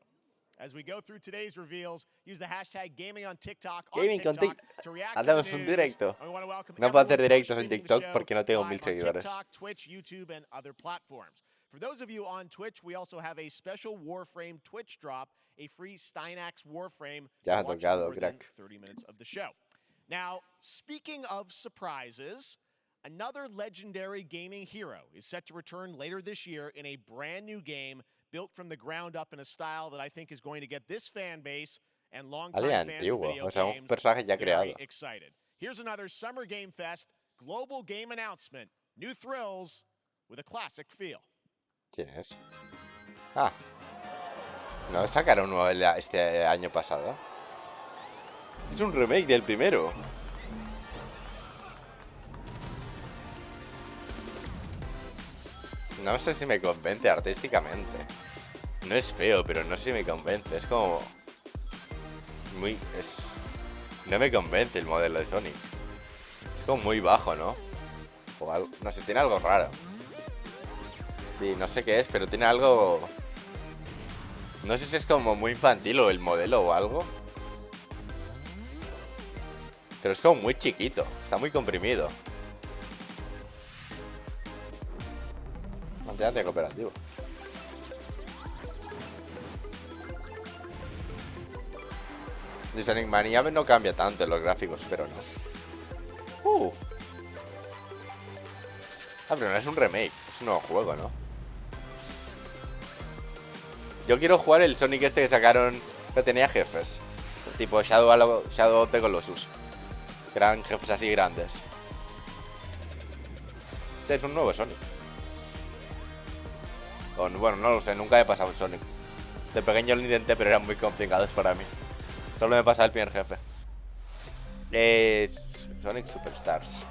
Speaker 3: As we go through today's reveals, use the hashtag gaming on TikTok to react
Speaker 1: Hacemos
Speaker 3: to the
Speaker 1: un
Speaker 3: news.
Speaker 1: directo.
Speaker 3: And we want to welcome
Speaker 1: No puedo hacer
Speaker 3: everyone
Speaker 1: directos en
Speaker 3: streaming the
Speaker 1: TikTok
Speaker 3: show
Speaker 1: porque no tengo
Speaker 3: live
Speaker 1: 1000
Speaker 3: on
Speaker 1: seguidores.
Speaker 3: TikTok, Twitch, YouTube, and other platforms. For those of you on Twitch, we also have a special Warframe Twitch drop, a free Steinax Warframe.
Speaker 1: Ya ha
Speaker 3: Watch
Speaker 1: tocado,
Speaker 3: more than
Speaker 1: crack.
Speaker 3: 30 minutes of the show. Now, speaking of surprises, another legendary gaming hero is set to return later this year in a brand new game built from the ground up in a style that I think is going to get this fan base and longtime
Speaker 1: Alguien
Speaker 3: fans
Speaker 1: antiguo,
Speaker 3: of video
Speaker 1: o sea, un
Speaker 3: games
Speaker 1: personaje ya
Speaker 3: very
Speaker 1: creado.
Speaker 3: excited. Here's another Summer Game Fest global game announcement. New thrills with a classic feel.
Speaker 1: ¿Quién es? Ah. ¿No sacaron uno este año pasado? Es un remake del primero. No sé si me convence artísticamente. No es feo, pero no sé si me convence. Es como... No me convence el modelo de Sonic. Es como muy bajo, ¿no? O algo... No sé, tiene algo raro. Sí, no sé qué es, pero tiene algo... No sé si es como muy infantil o el modelo o algo. Pero es como muy chiquito. Está muy comprimido. Manténate cooperativo. De Sonic Mania no cambia tanto en los gráficos, pero no. Ah, pero no es un remake. Es un nuevo juego, ¿no? Yo quiero jugar el Sonic este que sacaron, que tenía jefes. Tipo Shadow of the Colossus. Que eran jefes así grandes. Sí, es un nuevo Sonic. Bueno, no lo sé, nunca he pasado un Sonic. De pequeño lo intenté, pero eran muy complicados para mí. Solo me pasaba el primer jefe. Es Sonic Superstars.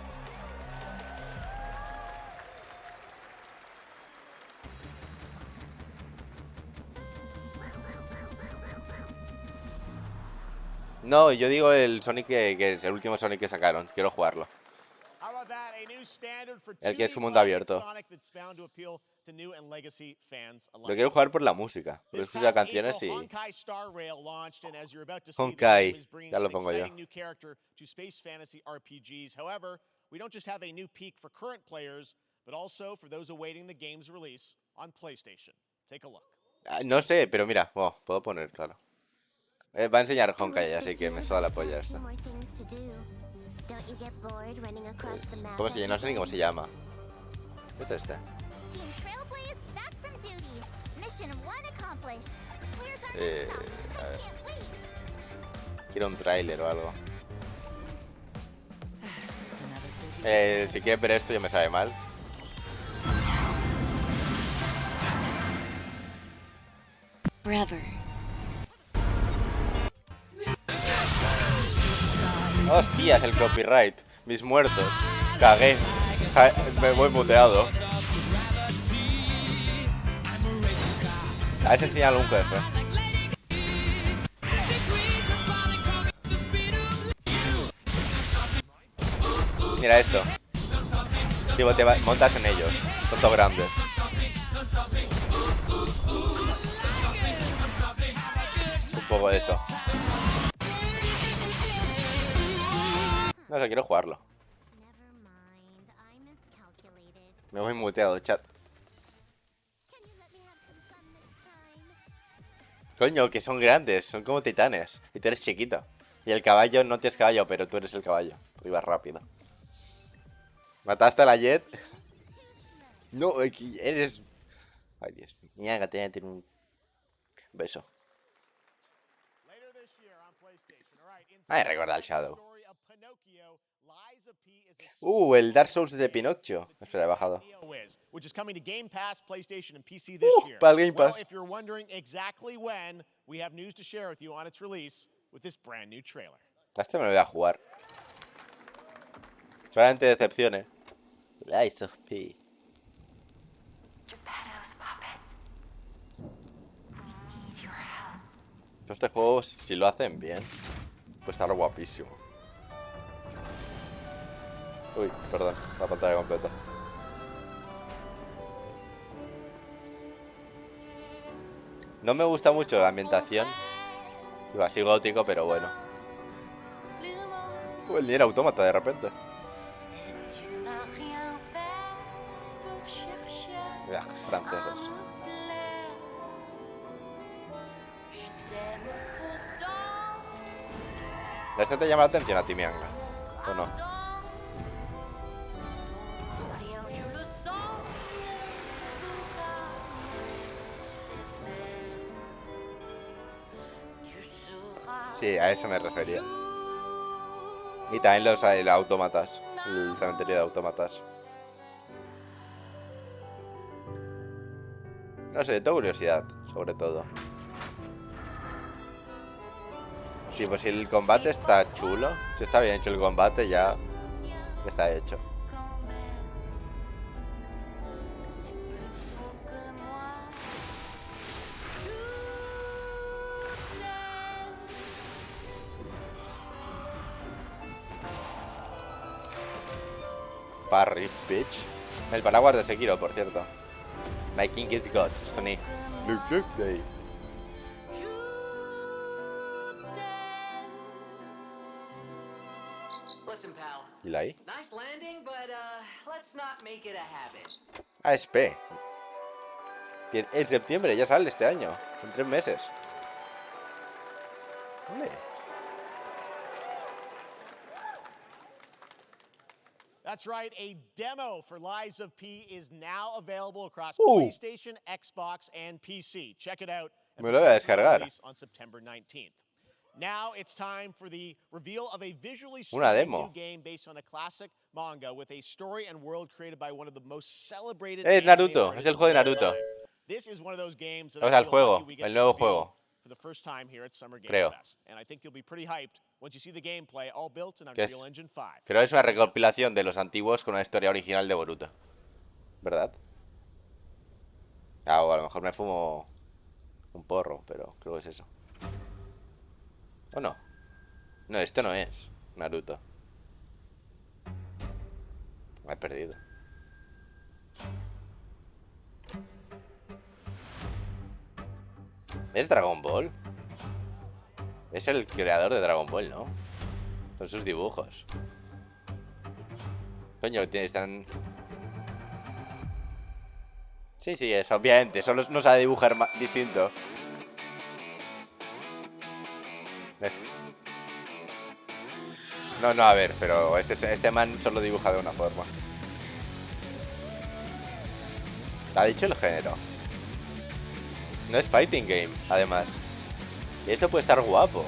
Speaker 1: No, yo digo el Sonic que es el último Sonic que sacaron. Quiero jugarlo. El que es un mundo abierto. Lo quiero jugar por la música. Porque escucho canciones y... Honkai. Ya lo pongo yo. No sé, pero mira, puedo poner, claro. Va a enseñar Honkai, así que me suda la polla esta. ¿Cómo se llama? No sé ni cómo se llama. ¿Qué es este? A ver. Quiero un tráiler o algo. Si quieren ver esto, ya me sabe mal.
Speaker 13: Forever.
Speaker 1: Hostias, el copyright. Mis muertos. Cagué. Me voy muteado. A ver si enseña algún jefe. Mira esto. Digo, te montas en ellos. Son todos grandes. Un poco de eso. No sé, quiero jugarlo. Me voy muteado, chat. Coño, que son grandes, son como titanes. Y tú eres chiquito. Y el caballo, no tienes caballo, pero tú eres el caballo. Porque ibas rápido. ¿Mataste a la Jet? No, eres... Ay, Dios. Mira, te tiene un beso. Ay, recuerda el Shadow. El Dark Souls de Pinocho. Espera, he bajado. Para el Game Pass. Este me lo voy a jugar. Solamente decepciones. Lies of P. Este juego, si lo hacen bien, puede estar guapísimo. Uy, perdón, la pantalla completa. No me gusta mucho la ambientación. Digo, así gótico, pero bueno. El Nier Automata de repente. Francesos. ¿Este te llama la atención a ti, Mianga? ¿O no? Sí, a eso me refería. Y también los autómatas. El cementerio de autómatas. No sé, tengo curiosidad, sobre todo. Sí, pues si el combate está chulo, si está bien hecho el combate, ya está hecho. Parry, bitch. El paraguas de Sekiro, por cierto. My king is God, Sonic. Look, day. ¿Y la I? ASP. En septiembre ya sale este año. En 3 meses. ¿Dónde?
Speaker 3: That's right, a demo for Lies of P is now available across PlayStation, Xbox, and PC. Check it out.
Speaker 1: Me lo voy a descargar.
Speaker 3: On September 19th. Now it's time for the reveal of a visually
Speaker 1: stunning
Speaker 3: new game based on a classic manga with a story and world created by one of the most celebrated.
Speaker 1: Es Naruto, es el juego de Naruto.
Speaker 3: This is one of those games that
Speaker 1: o sea, el juego, el nuevo juego.
Speaker 3: For the first time here at Summer Game
Speaker 1: Creo.
Speaker 3: Fest, and I think you'll be pretty hyped once you see the gameplay, all built in Unreal Engine 5.
Speaker 1: Creo que es una recopilación de los antiguos con una historia original de Boruto, ¿verdad? O a lo mejor me fumo un porro, pero creo que es eso. ¿O no? No, esto no es Naruto. Me he perdido. ¿Es Dragon Ball? Es el creador de Dragon Ball, ¿no? Son sus dibujos. Coño, están... Sí, es obviamente. Solo no sabe dibujar distinto. No, a ver, pero este man solo dibuja de una forma. ¿Ha dicho el género? No es fighting game, además. Y esto puede estar guapo.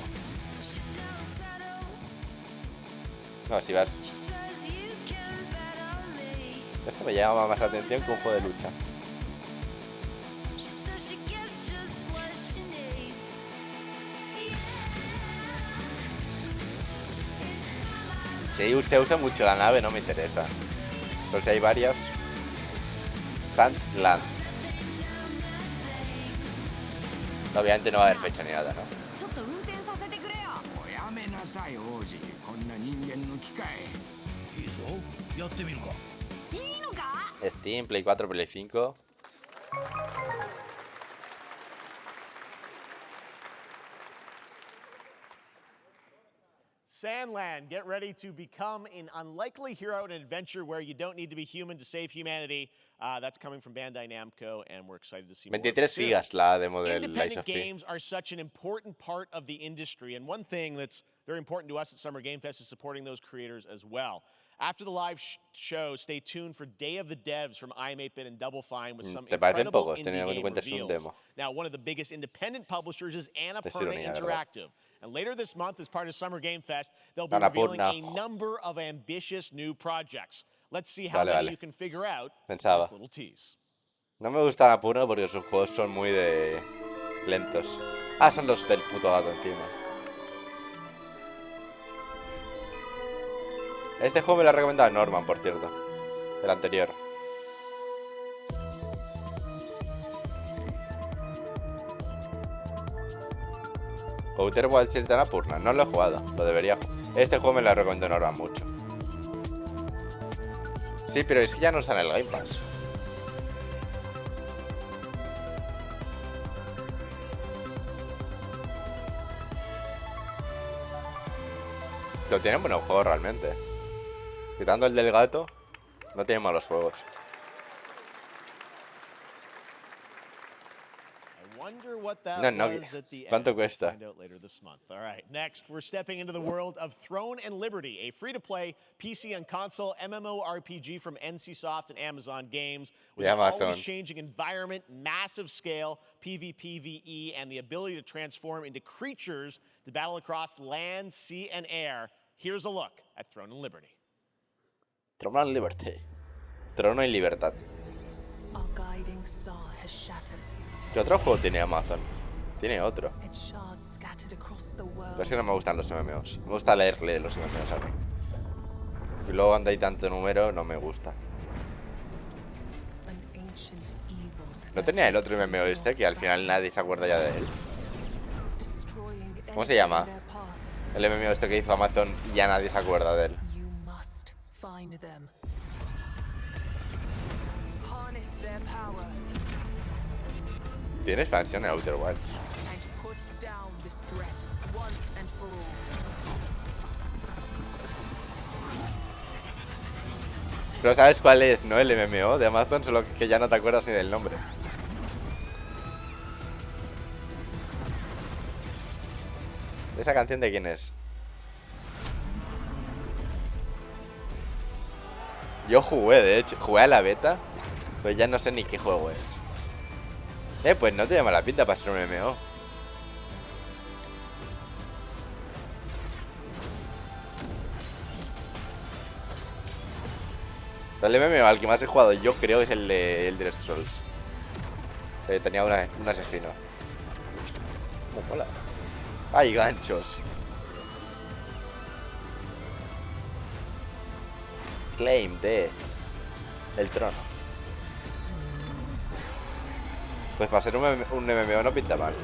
Speaker 1: No, si vas... Esto me llama más la atención que un juego de lucha. Si se usa mucho la nave, no me interesa. Pero si hay varias. Sandland. Obviamente no va a haber fecha ni nada, ¿no? Steam, Play 4, Play 5.
Speaker 3: Sandland, get ready to become an unlikely hero in an adventure where you don't need to be human to save humanity. That's coming from Bandai Namco, and we're excited to see more.
Speaker 1: 23 gigas la demo del Lies
Speaker 3: Independent
Speaker 1: of P.
Speaker 3: games are such an important part of the industry, and one thing that's very important to us at Summer Game Fest is supporting those creators as well. After the live show, stay tuned for Day of the Devs from IM8bit and Double Fine with some incredible indie game reveals. Now, one of the biggest independent publishers is Annapurna Interactive. And later this month, as part of Summer Game Fest, they'll be revealing a number of ambitious new projects. Let's see how many you can figure out in this little tease.
Speaker 1: No me gusta Annapurna porque sus juegos son muy de lentos. Ah, son los del puto gato encima. Este juego me lo ha recomendado Norman, por cierto. El anterior. Outer Wilds de Annapurna. No lo he jugado. Lo debería jugar. Este juego me lo recomendó Norman mucho. Sí, pero es que ya no está en el Game Pass. Lo tienen buenos juegos realmente. Quitando el del gato, no tiene malos juegos. No, ¿cuánto cuesta?
Speaker 3: All right, next we're stepping into the world of Throne and Liberty, a free-to-play PC and console MMORPG from NCSoft and Amazon Games with an always-changing environment, massive scale, PvPvE, and the ability to transform into creatures to battle across land, sea, and air. Here's a look at Throne and Liberty.
Speaker 1: Throne and Liberty. Trono y libertad.
Speaker 14: Our guiding star has shattered.
Speaker 1: ¿Qué otro juego tiene Amazon? Tiene otro. Pero es que no me gustan los MMOs. Me gusta leerle los MMOs a mí. Y luego cuando hay tanto número, no me gusta. ¿No tenía el otro MMO este que al final nadie se acuerda ya de él? ¿Cómo se llama? El MMO este que hizo Amazon y ya nadie se acuerda de él. Tiene expansión en Outer Wilds. Pero ¿sabes cuál es, no? El MMO de Amazon, solo que ya no te acuerdas ni del nombre. ¿Esa canción de quién es? Yo jugué, de hecho, jugué a la beta, pero ya no sé ni qué juego es. Pues no te llama la pinta para ser un MMO. El MMO al que más he jugado yo creo es el de Elder Scrolls. Tenía un asesino. ¿Cómo mola? ¡Ay, ganchos! Claim de el trono. Pues para ser un MMO no pinta mal.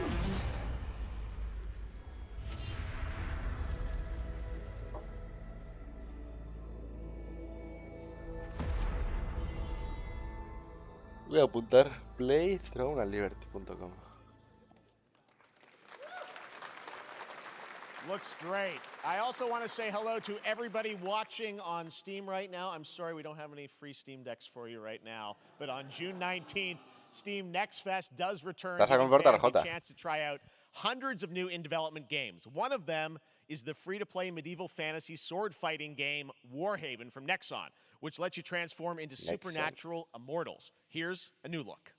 Speaker 1: Voy a apuntar playthroneandliberty.com.
Speaker 3: Looks great. I also want to say hello to everybody watching on Steam right now. I'm sorry we don't have any free Steam Decks for you right now, but on June 19th, Steam Next Fest does return to a chance to try out hundreds of new in-development games. One of them is the free-to-play medieval fantasy sword fighting game Warhaven from Nexon, which lets you transform into supernatural immortals. Here's a new look.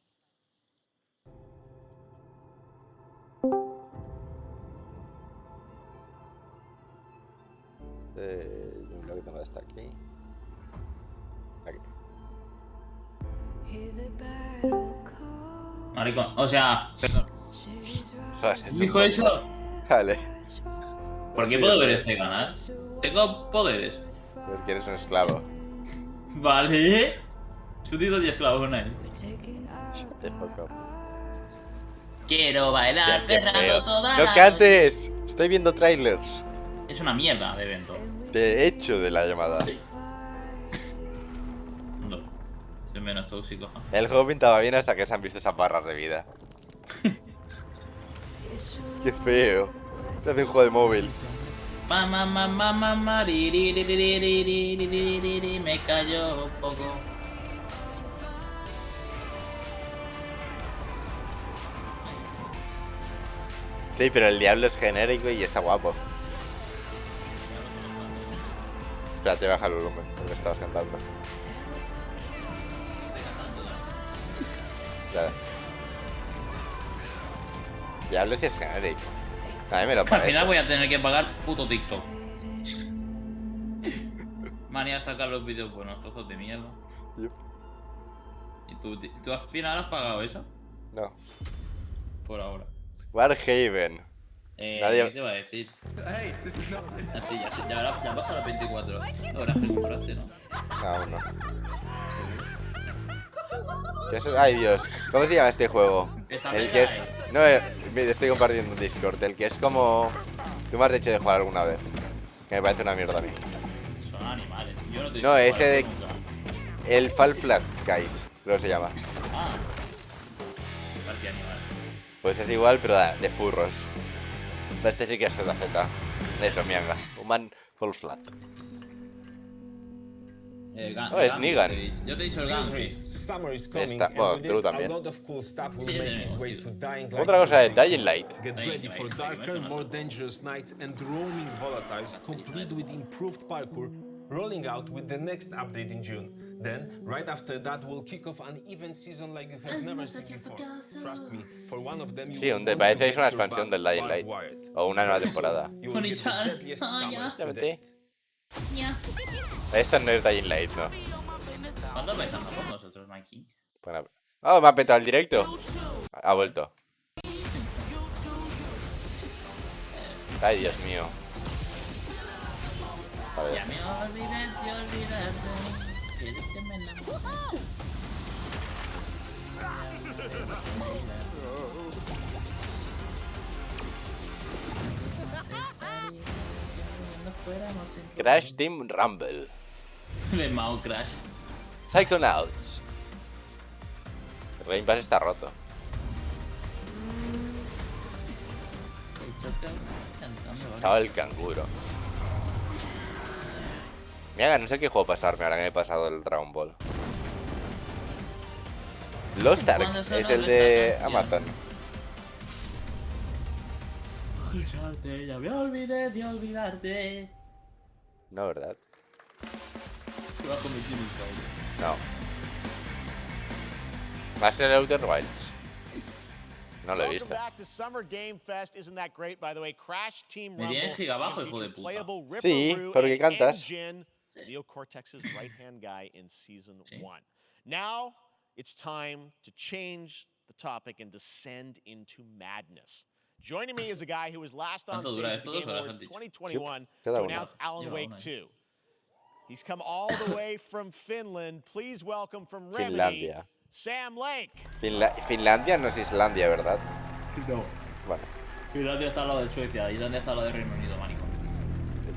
Speaker 1: Lo que tengo está aquí.
Speaker 15: Maricón, o sea, perdón.
Speaker 1: Joder,
Speaker 15: ¿Dijo eso?
Speaker 1: Vale.
Speaker 15: ¿Por qué puedo ver este canal? Tengo poderes.
Speaker 1: Porque eres un esclavo.
Speaker 15: Vale. Súbdito y esclavo con él.
Speaker 1: Shut the fuck up.
Speaker 15: Quiero bailar
Speaker 1: Hostia, qué
Speaker 15: perrando
Speaker 1: feo.
Speaker 15: toda
Speaker 1: ¡No
Speaker 15: la
Speaker 1: cantes! Estoy viendo trailers.
Speaker 15: noche. Es una mierda de evento.
Speaker 1: De hecho de la llamada.
Speaker 15: No. Soy menos tóxico.
Speaker 1: El juego pintaba bien hasta que se han visto esas barras de vida. Qué feo. Se hace un juego de móvil.
Speaker 15: Me cayó un poco.
Speaker 1: Sí, pero el diablo es genérico y está guapo. Espérate, baja el volumen, porque estabas cantando. Claro. Diablo sí es genérico. A mí me lo
Speaker 15: Al
Speaker 1: parece.
Speaker 15: final voy a tener que pagar puto TikTok. Manía sacar los vídeos buenos, trozos de mierda.
Speaker 1: Yep.
Speaker 15: ¿Y tú al final has pagado eso?
Speaker 1: No.
Speaker 15: Por ahora.
Speaker 1: Warhaven.
Speaker 15: ¿Qué te iba a decir? Así, ya pasan las 24 horas que compraste, ¿no?
Speaker 1: Aún no. Ay, Dios. ¿Cómo se llama este juego? El que es... No, estoy compartiendo un Discord. El que es como... Tú me has dicho de jugar alguna vez. Que me parece una mierda a mí.
Speaker 15: Son animales. Yo no te
Speaker 1: No, ese de...
Speaker 15: nunca.
Speaker 1: El Fall Flat Guys, creo que se llama.
Speaker 15: Ah. Parecía animal.
Speaker 1: Pues es igual, pero de furros. Este sí que es ZZ. Eso, mianga. Human Fall Flat. No, es Negan.
Speaker 15: Yo te he dicho el Gang.
Speaker 1: Está, bueno, tú también. Otra cosa de Dying Light.
Speaker 16: Get ready for darker, more dangerous nights and roaming volatiles, complete with improved parkour, rolling out with the next update in June. Then, right after that, we'll kick off an event season like you have never seen before. Trust me, for one of them,
Speaker 1: Sí, donde parece que es una expansión del Dying Light. O una nueva temporada. Esta no es Dying Light, ¿no?
Speaker 15: ¿Cuánto pesamos con nosotros, Mikey?
Speaker 1: Bueno, oh, me ha petado el directo. Ha vuelto. Ay, Dios mío. Vale.
Speaker 15: Ya me olvidé de olvidarte. Quieres que me enamore.
Speaker 1: Crash Team Rumble.
Speaker 15: De Mao Crash.
Speaker 1: Psychonauts. El Game Pass está roto. Chao el canguro. Mira, no sé qué juego pasarme ahora que me he pasado el Dragon Ball. Lost Ark es el de Amazon.
Speaker 15: Ya me olvidé de olvidarte.
Speaker 1: No, ¿verdad?
Speaker 15: ¿Qué va a convertir en caos?
Speaker 1: No. Va a ser el Outer Wilds. No lo he visto.
Speaker 15: Me tienes giga abajo, hijo de puta.
Speaker 1: Sí, porque cantas.
Speaker 3: Neo Cortex's right-hand guy in season 1. Now it's time to change the topic and descend into madness. Joining me is a guy who was last on stage at the Game Awards 2021 to announce Alan Wake 2. He's come all the way from Finland. Please welcome from Remedy,
Speaker 1: Finlandia.
Speaker 3: Sam Lake.
Speaker 1: Finlandia no es Islandia, ¿verdad?
Speaker 15: No.
Speaker 1: Vale.
Speaker 15: Finlandia está al lado de Suecia, Islandia está al lado de Reino Unido, manico.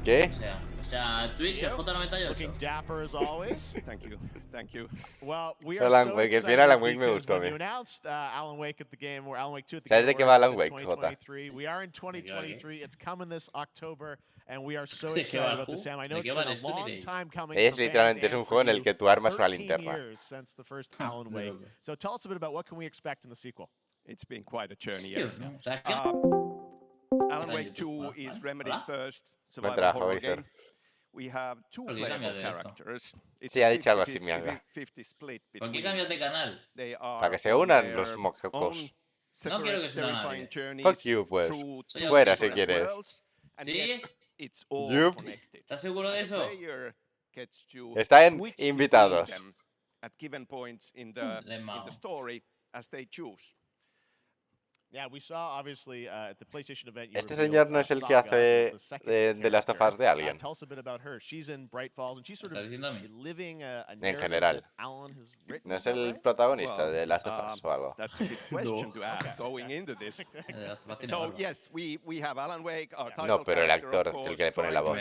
Speaker 1: ¿Qué?
Speaker 15: O sea, Twitch, el J98.
Speaker 3: Looking dapper as always.
Speaker 16: Thank you, thank you.
Speaker 3: Well, we are
Speaker 1: Alan
Speaker 3: so
Speaker 1: Wake, el
Speaker 3: excited
Speaker 1: primer Alan Wake me
Speaker 3: because
Speaker 1: gustó a
Speaker 3: when
Speaker 1: mí.
Speaker 3: you announced Alan Wake at the game, or Alan Wake 2 at the
Speaker 1: ¿Sabes
Speaker 3: Game
Speaker 1: de qué va
Speaker 3: Awards
Speaker 1: Alan
Speaker 3: in
Speaker 1: Wake, Jota?
Speaker 3: 2023. We are in 2023. It's coming this October, and we are so excited about this, Sam. I know it's been a long time coming.
Speaker 1: Es literalmente es un juego en el que tú armas una linterna.
Speaker 3: Years since the first Alan Wake. So tell us a bit about what can we expect in the sequel.
Speaker 16: It's been quite a journey, yes. Alan Wake 2 is Remedy's first survival horror game. We have two playable characters.
Speaker 1: Sí, ha dicho algo así, mianga.
Speaker 16: 50 split
Speaker 15: ¿Por qué cambias de canal?
Speaker 1: Para que se unan los mocos.
Speaker 15: No quiero que se una nadie.
Speaker 1: Fuck you, pues. Fuera si quieres.
Speaker 15: ¿Sí?
Speaker 1: Yup.
Speaker 15: ¿Estás seguro de eso?
Speaker 1: Están invitados.
Speaker 17: at given points in the story as they choose.
Speaker 3: Yeah, we saw obviously at the PlayStation event.
Speaker 1: Este señor no es el que hace de Last of Us de alguien.
Speaker 3: Tell us a bit about her. She's in Bright Falls and she's sort of living a
Speaker 1: en general. ¿No es el protagonista de Last of Us o algo?
Speaker 17: That's a good question to ask going into this. So yes, we have Alan Wake, our title
Speaker 1: no, pero el actor, el que le pone la voz.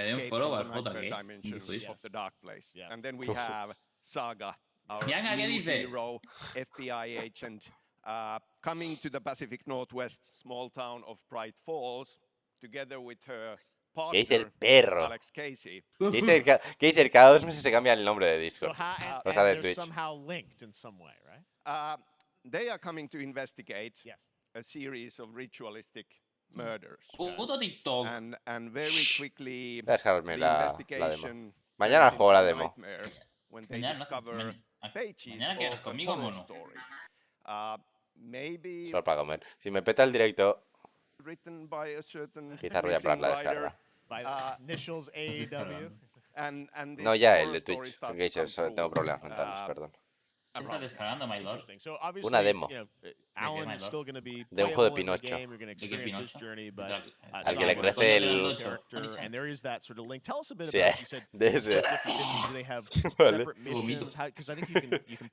Speaker 17: Of the Dark Place. And then we have Saga, our new hero, FBI agent. Coming to the Pacific Northwest small town of Bright Falls, together with her partner, Alex Casey.
Speaker 1: Casey, cada 2 meses se cambia el nombre de Discord. O sea, de Twitch.
Speaker 3: Somehow linked in some way, right?
Speaker 17: They are coming to investigate a series of ritualistic murders. And very quickly, the investigation
Speaker 1: mañana juego la demo.
Speaker 17: When they discover pages of a horror story. Maybe
Speaker 1: solo para comer. Si me peta el directo,
Speaker 17: written by a certain
Speaker 1: quizás voy a probar la descarga.
Speaker 3: Initials AEW.
Speaker 1: No, ya el de Twitch. Tengo problemas mentales, perdón.
Speaker 15: Está descargando My Lord.
Speaker 1: Una demo. De un juego de Pinocho. Al que le crece el... Sí, de ese. Vale.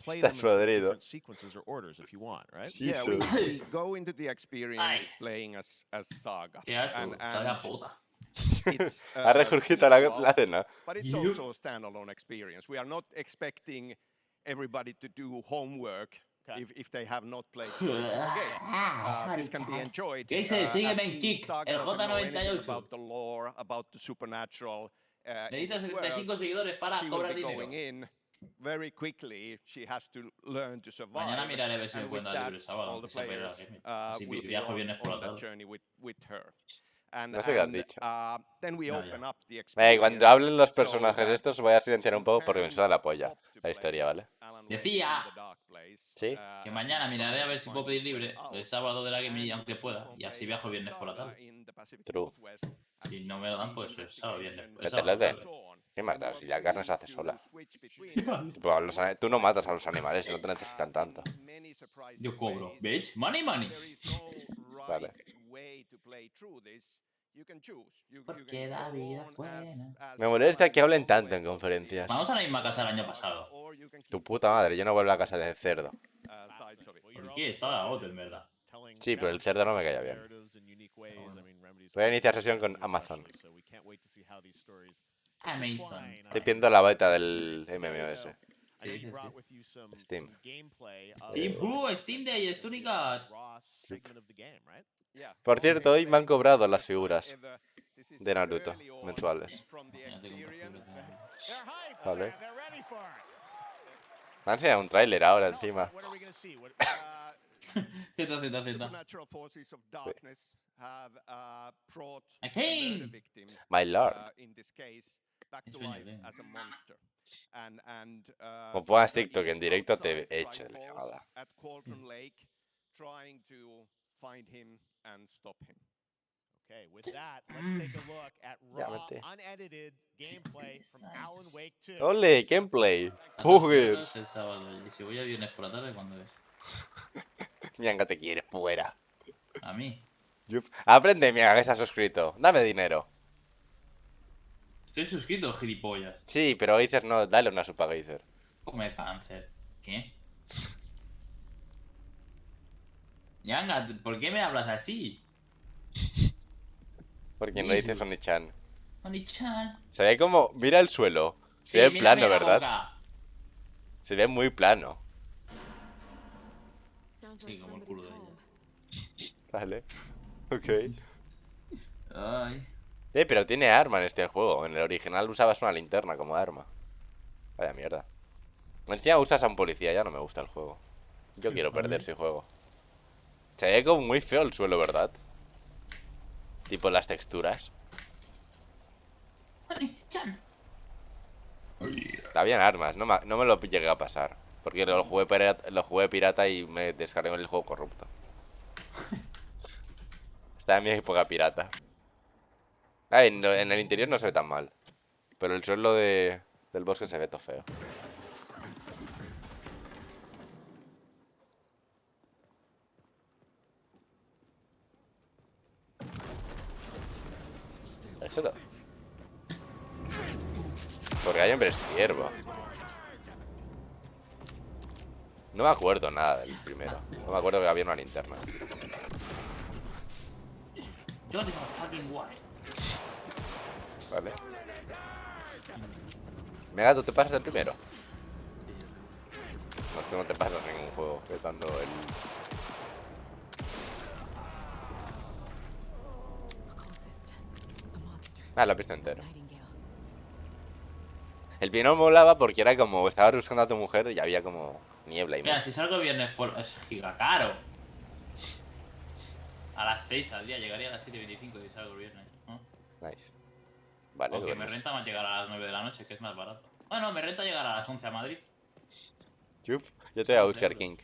Speaker 1: Estás podrido.
Speaker 17: Yeah, we go into the experience playing as Saga.
Speaker 1: Ha regurgitado la cena.
Speaker 17: But it's also a standalone experience. We are not expecting everybody to do homework if they have not played the game. This can be enjoyed. Saga doesn't know anything about the lore, about the supernatural.
Speaker 15: Necesita 75 seguidores para cobrar dinero.
Speaker 17: Going in very quickly. She has to learn to survive.
Speaker 15: Mañana miraré a ver si encuentro libre sábado.
Speaker 17: All the players will be on that journey with her.
Speaker 1: No sé qué has dicho.
Speaker 17: Then we open up the experience.
Speaker 1: Cuando hablen los personajes estos voy a silenciar un poco porque me suda la polla la historia, ¿vale?
Speaker 15: Decía
Speaker 1: ¿Sí?
Speaker 15: Que mañana miraré a ver si puedo pedir libre el sábado de la Game aunque pueda, y así viajo viernes por la tarde.
Speaker 1: True.
Speaker 15: Si no me lo dan, pues el sábado viernes.
Speaker 1: Que te lo den. ¿Qué más da? Si la carne se hace sola. Tú no matas a los animales, no te necesitan tanto.
Speaker 15: Yo cobro. ¿Bitch? Money, money.
Speaker 1: Vale.
Speaker 15: Porque la vida es buena.
Speaker 1: Me molesta que hablen tanto en conferencias.
Speaker 15: Vamos a la misma casa del año pasado.
Speaker 1: Tu puta madre, yo no vuelvo a casa de cerdo.
Speaker 15: ¿Por qué? Estaba otro, en verdad.
Speaker 1: Sí, pero el cerdo no me caía bien. Voy a iniciar sesión con Amazon. Estoy pidiendo la beta del MMOS. Steam.
Speaker 15: Steam Day, Stunicat.
Speaker 1: Por cierto, hoy me han cobrado las figuras de Naruto mensuales. Vale. Me han enseñado un tráiler ahora encima. My Lord. Como pongas TikTok en directo te echo de la llamada.
Speaker 3: Okay, with that, let's take a look at raw, unedited gameplay from Alan Wake 2.
Speaker 1: ¡Ole! ¡Gameplay! ¡Buggers!
Speaker 15: El sábado, y si voy a viernes por la tarde, ¿cuándo es?
Speaker 1: Mianga te quiere fuera.
Speaker 15: ¿A mí?
Speaker 1: Aprende, Mianga, que estás suscrito. Dame dinero.
Speaker 15: Estoy suscrito, gilipollas.
Speaker 1: Sí, pero Geyser no, dale una supa a Geyser.
Speaker 15: Come cáncer. ¿Qué? Mianga, ¿por qué me hablas así?
Speaker 1: Porque no dices Oni-chan.
Speaker 15: Oni-chan.
Speaker 1: Se ve como... Mira el suelo. Se ve plano, ¿verdad? Se ve muy plano.
Speaker 15: Sí, como el culo de ella.
Speaker 1: Vale. Ok.
Speaker 15: Ay.
Speaker 1: Pero tiene arma en este juego. En el original usabas una linterna como arma. Vaya mierda. Encima usas a un policía. Ya no me gusta el juego. Yo quiero perder si juego. Se ve como muy feo el suelo, ¿verdad? Tipo las texturas. Está bien armas, no me lo llegué a pasar. Porque lo jugué pirata y me descargué el juego corrupto. Está en mi época pirata. En el interior no se ve tan mal. Pero el suelo del bosque se ve todo feo. siempre es ciervo. No me acuerdo nada del primero. No me acuerdo que había una linterna. Vale. Mega, ¿tú te pasas el primero? No, tú no te pasas ningún juego petando el... Ah, lo he visto entero. El primero molaba porque era como... Estabas buscando a tu mujer y había como niebla y...
Speaker 15: Mira, si salgo el viernes por... Es giga caro. A las 6 al día, llegaría a las 7:25 si salgo el viernes, ¿no?
Speaker 1: Nice. Vale,
Speaker 15: porque me renta más llegar a las 9 de la noche, que es más barato. Bueno, me renta llegar a las 11 a Madrid.
Speaker 1: Chup, yo te voy a buscar King.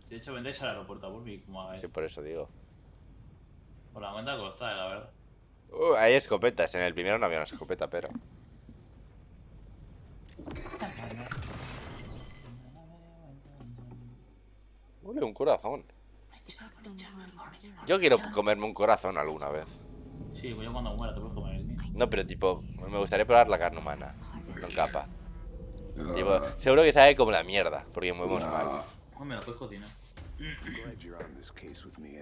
Speaker 15: De hecho, vendéis al aeropuerto a Burby, como a ver.
Speaker 1: Sí, por eso digo.
Speaker 15: Por la cuenta que os trae, la verdad.
Speaker 1: Hay escopetas, en el primero no había una escopeta, pero... Uy, un corazón. Yo quiero comerme un corazón alguna vez.
Speaker 15: Sí, pues yo cuando muera te puedo comer el mío.
Speaker 1: No, pero tipo, me gustaría probar la carne humana. Con capa. Tipo, seguro que sabe como la mierda, porque movemos mal.
Speaker 15: No me lo puedes cocinar.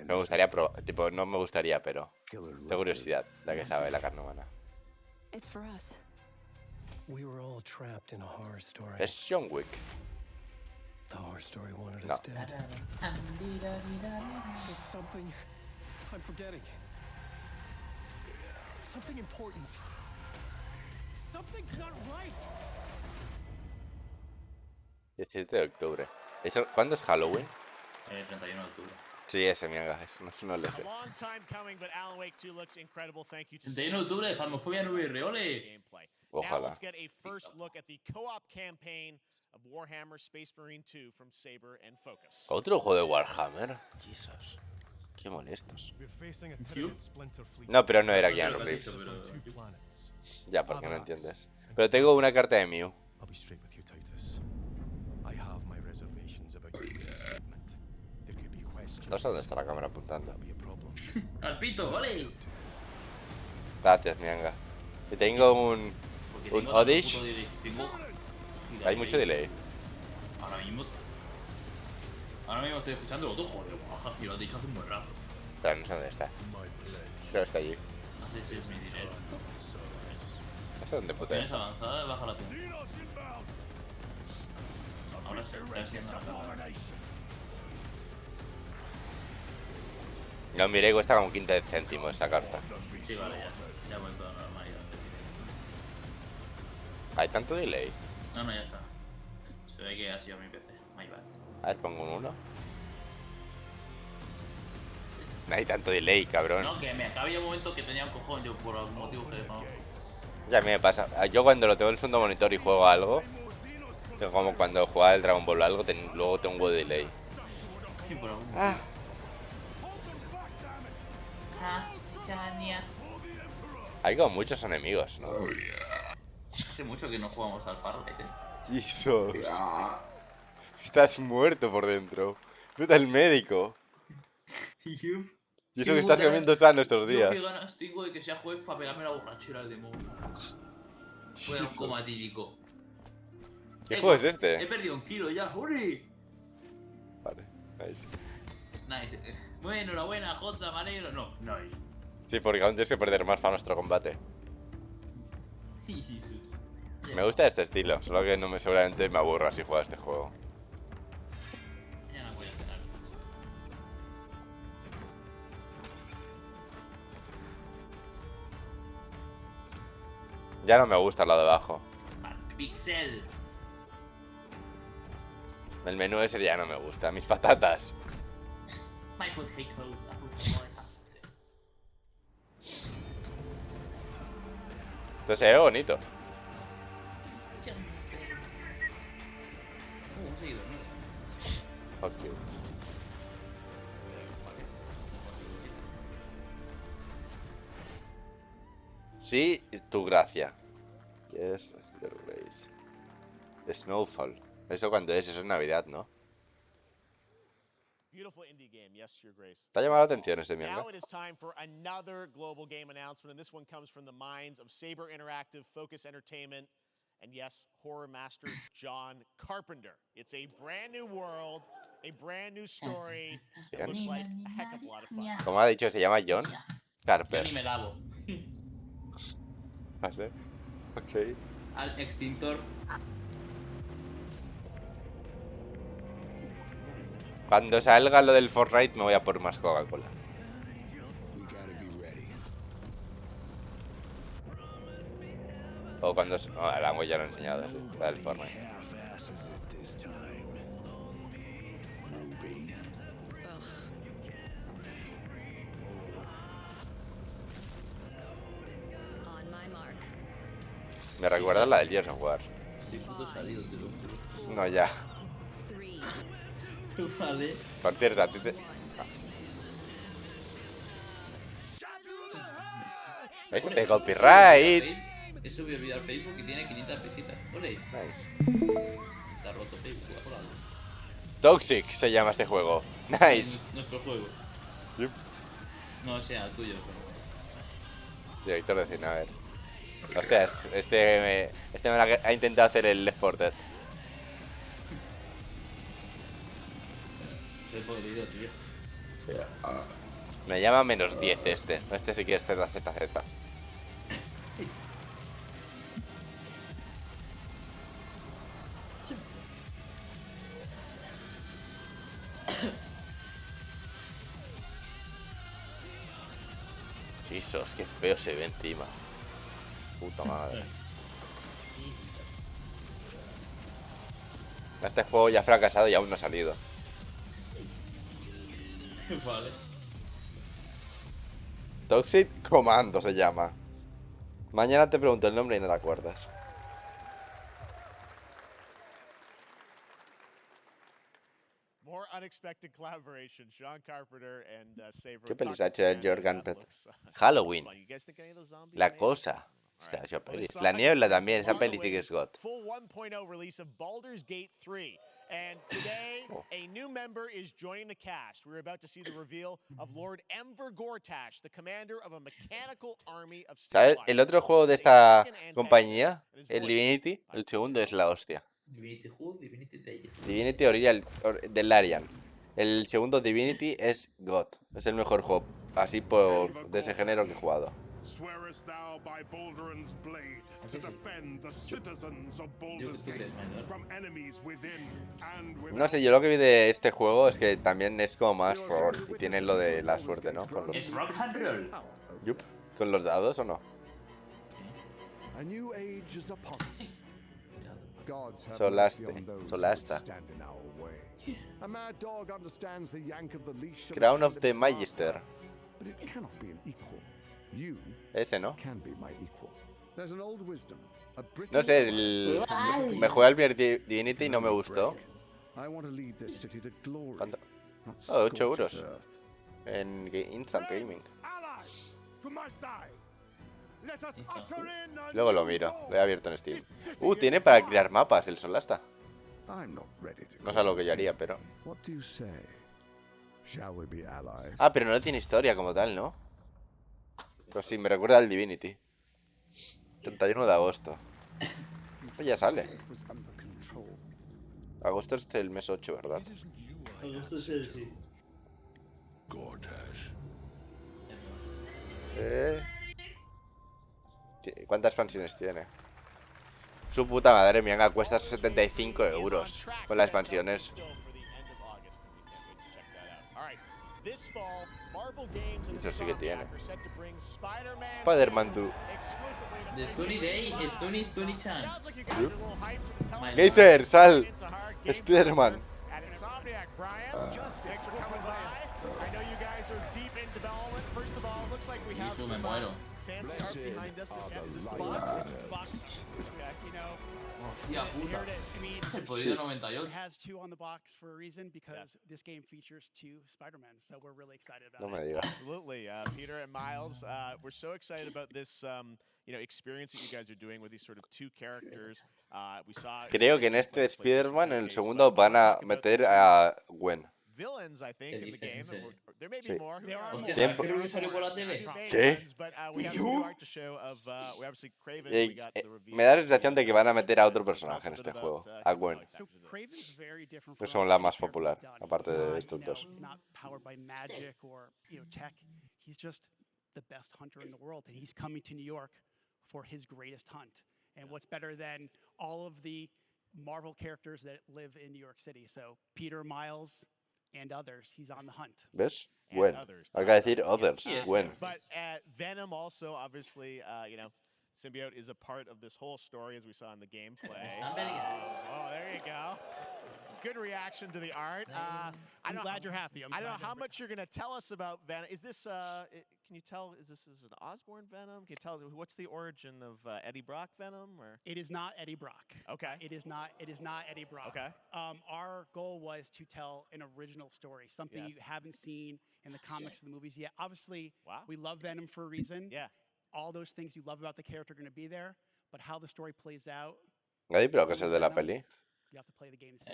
Speaker 1: Me gustaría probar, tipo, no me gustaría, pero tengo curiosidad, la que sabe la carne humana. Es John Wick. No.
Speaker 2: Something important. Something's not right.
Speaker 1: 17 de octubre. ¿Cuándo es Halloween?
Speaker 15: 31 de octubre.
Speaker 1: Sí, ese mierda, no lo sé.
Speaker 15: 31 de octubre de Phasmophobia en VR,
Speaker 1: Ojalá. Otro juego de Warhammer. Jesus. Qué molestos. No, pero no era Keanu Reeves. Ya, porque no entiendes. Pero tengo una carta de Mew. No sé dónde está la cámara apuntando.
Speaker 15: ¡Al pito, vale!
Speaker 1: Gracias, Mianga. Y tengo un Odish. Hay mucho delay.
Speaker 15: Ahora mismo estoy escuchando los dos, joder, baja, y lo has dicho hace un buen rato.
Speaker 1: Pero no sé dónde está. Creo que está allí.
Speaker 15: Hace 6 dinero.
Speaker 1: No sé dónde puta
Speaker 15: ¿Tienes avanzada? Baja la tienda. Ahora estoy haciendo la
Speaker 1: No, miré, cuesta como 15 céntimos esa carta.
Speaker 15: Sí, vale, ya voy con la normalidad.
Speaker 1: ¿Hay tanto delay?
Speaker 15: No, ya está. Se ve que ha sido mi PC, my bad.
Speaker 1: A ver, pongo un 1. No hay tanto delay, cabrón.
Speaker 15: No, que me había un momento que tenía un cojón yo por algún motivo que no.
Speaker 1: Ya a mí me pasa. Yo cuando lo tengo en el segundo monitor y juego algo, como cuando jugaba el Dragon Ball o algo, luego tengo un delay.
Speaker 15: Sí, por algún motivo.
Speaker 1: Hay como muchos enemigos, ¿no?
Speaker 15: Hace mucho que no jugamos al Farlight,
Speaker 1: Jesus. Estás muerto por dentro. Vete al médico. Y eso que estás comiendo sano estos días.
Speaker 15: Yo qué ganas tengo de que sea jueves para pegarme la borrachera al demonio. Fuera un coma típico.
Speaker 1: ¿Qué juego es este?
Speaker 15: He perdido 1 kilo ya, ¡ore!
Speaker 1: Vale, nice.
Speaker 15: Nice. Bueno, enhorabuena, Jota, manero. No, nice.
Speaker 1: Sí, porque aún tienes que perder más para nuestro combate. Me gusta este estilo, solo que no seguramente me aburra si juego a este juego.
Speaker 15: Ya no voy a cenar.
Speaker 1: Ya no me gusta lo de abajo.
Speaker 15: Pixel.
Speaker 1: El menú ese ya no me gusta. Mis patatas.
Speaker 15: My potatoes.
Speaker 1: Esto se ve bonito. Fuck you. Sí, es tu gracia. Yes, the race. Snowfall. ¿Eso cuándo es? Eso es Navidad, ¿no?
Speaker 3: Beautiful indie game. Yes, Your Grace.
Speaker 1: ¿Te ha llamado la atención ese manga?
Speaker 3: Now it is time for another global game announcement, and this one comes from the minds of Saber Interactive, Focus Entertainment, and yes, horror master John Carpenter. It's a brand new world, a brand new story. It looks like a heck of a lot of fun.
Speaker 1: Como ha dicho, se llama John Carpenter.
Speaker 15: Yo ni me lavo.
Speaker 1: No sé. Ok.
Speaker 15: Al extintor.
Speaker 1: Cuando salga lo del Fortnite me voy a por más Coca-Cola. O cuando... No, el Amway ya lo he enseñado, sí, la del Fortnite. Me recuerda a la del Gears of War.
Speaker 15: Estoy puto salido, te lo juro.
Speaker 1: No, ya.
Speaker 15: Vale.
Speaker 1: Por cierto, a ti te... ¿Veis? De copyright.
Speaker 15: He subido el vídeo al Facebook y tiene 500 visitas. Ole.
Speaker 1: Nice.
Speaker 15: Está roto Facebook. Hola.
Speaker 1: Toxic se llama este juego. Nice.
Speaker 15: Nuestro juego.
Speaker 1: Yep.
Speaker 15: No sea tuyo, pero...
Speaker 1: Director de cine, a ver. Hostias, este me ha intentado hacer el Left 4 Dead.
Speaker 15: Soy podrido, tío.
Speaker 1: Me llama -10 este. Este sí que es ZZZ. Jesus, qué feo se ve encima. Puta madre. Este juego ya ha fracasado y aún no ha salido.
Speaker 15: Vale.
Speaker 1: Toxic Commando se llama. Mañana te pregunto el nombre y no te acuerdas.
Speaker 3: More unexpected collaboration. Sean Carpenter and Saber.
Speaker 1: ¿Qué pelis ha hecho Jorgen Pet? Halloween. La Cosa. Hostia, ha hecho pelis. La Niebla también. Esa peli sí que es God.
Speaker 3: Full 1.0 release of Baldur's Gate 3. And today, a new member is joining the cast. We're about to see the reveal of Lord Enver Gortash, the commander of a mechanical army of
Speaker 1: ¿Sabes? El otro juego de esta compañía, el Divinity, el segundo es la hostia.
Speaker 15: Divinity Who, Divinity Days.
Speaker 1: Divinity Original del Larian. El segundo Divinity es God. Es el mejor juego así de ese género que he jugado. No sé, yo lo que vi de este juego es que también es como más horror y tiene lo de la suerte, ¿no? Con los...
Speaker 15: ¿Es rock and roll?
Speaker 1: Yup. ¿Con los dados o no? Solasta. Crown of the Magister. Ese, ¿no? No sé, me jugué al primer Divinity y no me gustó. ¿Cuánto? Oh, 8 euros. En Instant Gaming. Luego lo miro, lo he abierto en Steam. Tiene para crear mapas el Solasta. No sé lo que yo haría, pero... Ah, pero no tiene historia como tal, ¿no? Pues sí, me recuerda al Divinity. 31 de agosto. Pues ya sale. Agosto es el mes 8, ¿verdad?
Speaker 15: Agosto es el sí.
Speaker 1: ¿Cuántas expansiones tiene? Su puta madre, mi manga cuesta 75 euros con las expansiones. Eso sí que tiene. Spider-Man 2.
Speaker 15: The Stony Day, Stony Chance.
Speaker 1: Geyser, sal. Spider-Man.
Speaker 15: Me muero.
Speaker 2: Fancy art behind us. This is the box. This is the box. You know,
Speaker 15: Hostia puta. El podido 98.
Speaker 2: it has 2 on the box for a reason because this game features 2 Spider-Men, so we're really excited about
Speaker 1: No me
Speaker 2: it.
Speaker 1: digas.
Speaker 3: Absolutely, Peter and Miles. We're so excited about this, experience that you guys are doing with these sort of 2 characters. We saw.
Speaker 1: Creo que en este Spider-Man, en el segundo, van a meter a Gwen.
Speaker 3: villains, I think, in the game. There may be
Speaker 1: Sí.
Speaker 3: more.
Speaker 15: Hostia, ¿sabes qué review salió por la tele?
Speaker 1: ¿Qué? Me da la sensación de que van a meter a otro personaje en este juego, a Gwen. Es como la más popular, aparte de estos dos.
Speaker 2: He's just the best hunter in the world, and he's coming to New York for his greatest hunt. And what's better than all of the Marvel characters that live in New York City? So Peter, Miles, and others. He's on the hunt.
Speaker 1: ¿Ves? Gwen. Acaba de decir others. Gwen.
Speaker 3: But Venom also, obviously, you know, symbiote is a part of this whole story, as we saw in the gameplay. Oh, there you go. Good reaction to the art.
Speaker 2: I'm glad you're happy.
Speaker 3: I don't know how much you're going to tell us about Venom. Is this, can you tell, is this an Osborn Venom? Can you tell, what's the origin of Eddie Brock Venom? Or?
Speaker 2: It is not Eddie Brock.
Speaker 3: Okay.
Speaker 2: It is not Eddie Brock.
Speaker 3: Okay.
Speaker 2: Our goal was to tell an original story, something you haven't seen in the comics or the movies yet. Obviously, we love Venom for a reason.
Speaker 3: Yeah.
Speaker 2: All those things you love about the character are going to be there, but how the story plays out.
Speaker 1: Eddie Brock es el de la peli.
Speaker 2: You have to play the game to see.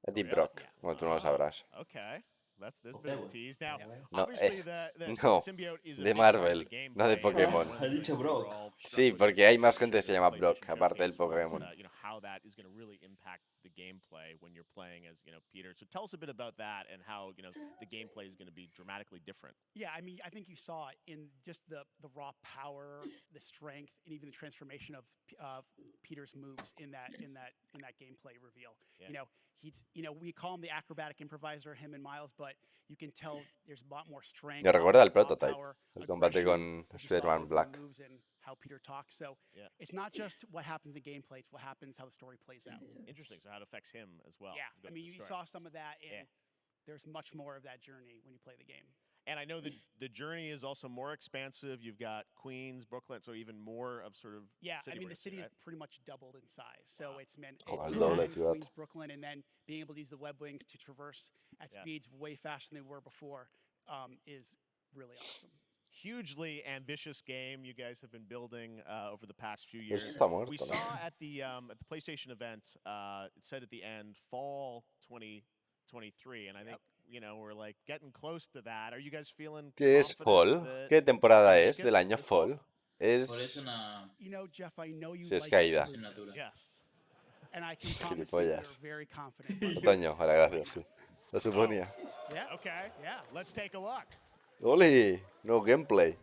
Speaker 1: Eddie Brock, como tú no lo sabrás.
Speaker 3: Okay. That's been a tease. Now,
Speaker 1: No,
Speaker 3: obviously the
Speaker 1: no,
Speaker 3: symbiote is a
Speaker 1: de
Speaker 3: big part of
Speaker 1: Marvel,
Speaker 3: the gameplay.
Speaker 1: no de Pokémon.
Speaker 15: Ha dicho Brock.
Speaker 1: Sí, porque hay más gente que se llama Brock, aparte del Pokémon.
Speaker 3: You know, how that is going to really impact the gameplay when you're playing as, you know, Peter. So tell us a bit about that and how, you know, the gameplay is going to be dramatically different.
Speaker 2: Yeah, I mean, I think you saw it in just the raw power, the strength, and even the transformation of Peter's moves in that gameplay reveal. Yeah. You know, we call him the acrobatic improviser, him and Miles, but you can tell there's a lot more strength.
Speaker 1: Me recuerda al Prototype, el combate con Spider-Man Black.
Speaker 2: How Peter talks. So it's not just what happens in gameplay, it's what happens, how the story plays out.
Speaker 3: Interesting. So how it affects him as well.
Speaker 2: Yeah, I mean, you saw some of that, and there's much more of that journey when you play the game.
Speaker 3: And I know that the journey is also more expansive. You've got Queens, Brooklyn, so even more of sort of
Speaker 2: I mean, the city is pretty much doubled in size. So it's meant
Speaker 1: Queens,
Speaker 2: Brooklyn, and then being able to use the web wings to traverse at speeds way faster than they were before is really awesome.
Speaker 3: Hugely ambitious game you guys have been building over the past few years. We saw at the PlayStation event, it said at the end, fall 2023, and I think, you know, we're like getting close to that. Are you guys feeling
Speaker 1: ¿Qué es fall? ¿Qué temporada es del año fall? Es...
Speaker 2: You know, Jeff, I know you
Speaker 1: Sí, es
Speaker 2: like
Speaker 1: caída.
Speaker 2: Yes. And I can promise you
Speaker 1: Gilipollas.
Speaker 2: you're very confident.
Speaker 1: Otoño, vale, gracias, sí. Lo suponía.
Speaker 3: Yeah, okay. Yeah, let's take a look.
Speaker 1: ¡Oli! No gameplay.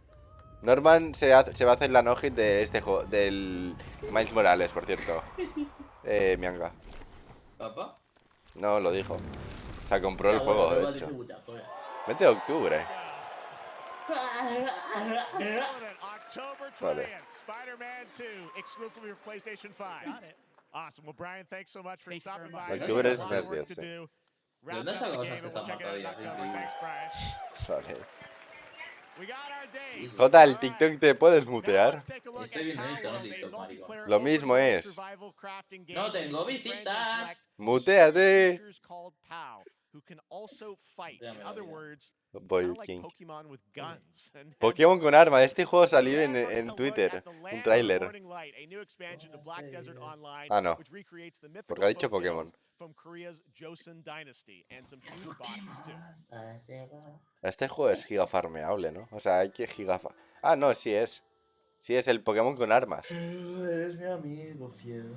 Speaker 1: Norman se va a hacer la no-hit de este juego, del Miles Morales, por cierto. Mianga.
Speaker 15: ¿Papá?
Speaker 1: No, lo dijo. O sea, compró el juego, de hecho. 20 de octubre.
Speaker 3: October 20th, Spider-Man 2, exclusively for PlayStation 5.
Speaker 2: Got it.
Speaker 3: Awesome. Well, Brian, thanks so much for stopping by.
Speaker 1: Octubre es mes 10, sí.
Speaker 15: ¿Dónde has sacado esa cesta matadilla?
Speaker 3: Thanks, Brian.
Speaker 1: Vale.
Speaker 3: We got our date.
Speaker 1: Jota, el TikTok te puedes mutear.
Speaker 15: Estoy viendo esto, no TikTok, marico.
Speaker 1: Lo mismo es.
Speaker 15: No tengo visitas.
Speaker 1: Muteate.
Speaker 3: Who can also fight. In other words,
Speaker 1: King.
Speaker 3: Pokemon with guns.
Speaker 1: Pokémon con arma. Este juego salió en Twitter. Un tráiler. Ah, no. Porque ha dicho Pokémon. Este juego es gigafarmeable, ¿no? O sea, hay que Ah, no, sí es. Sí es el Pokémon con armas.
Speaker 15: Eres mi amigo fiel.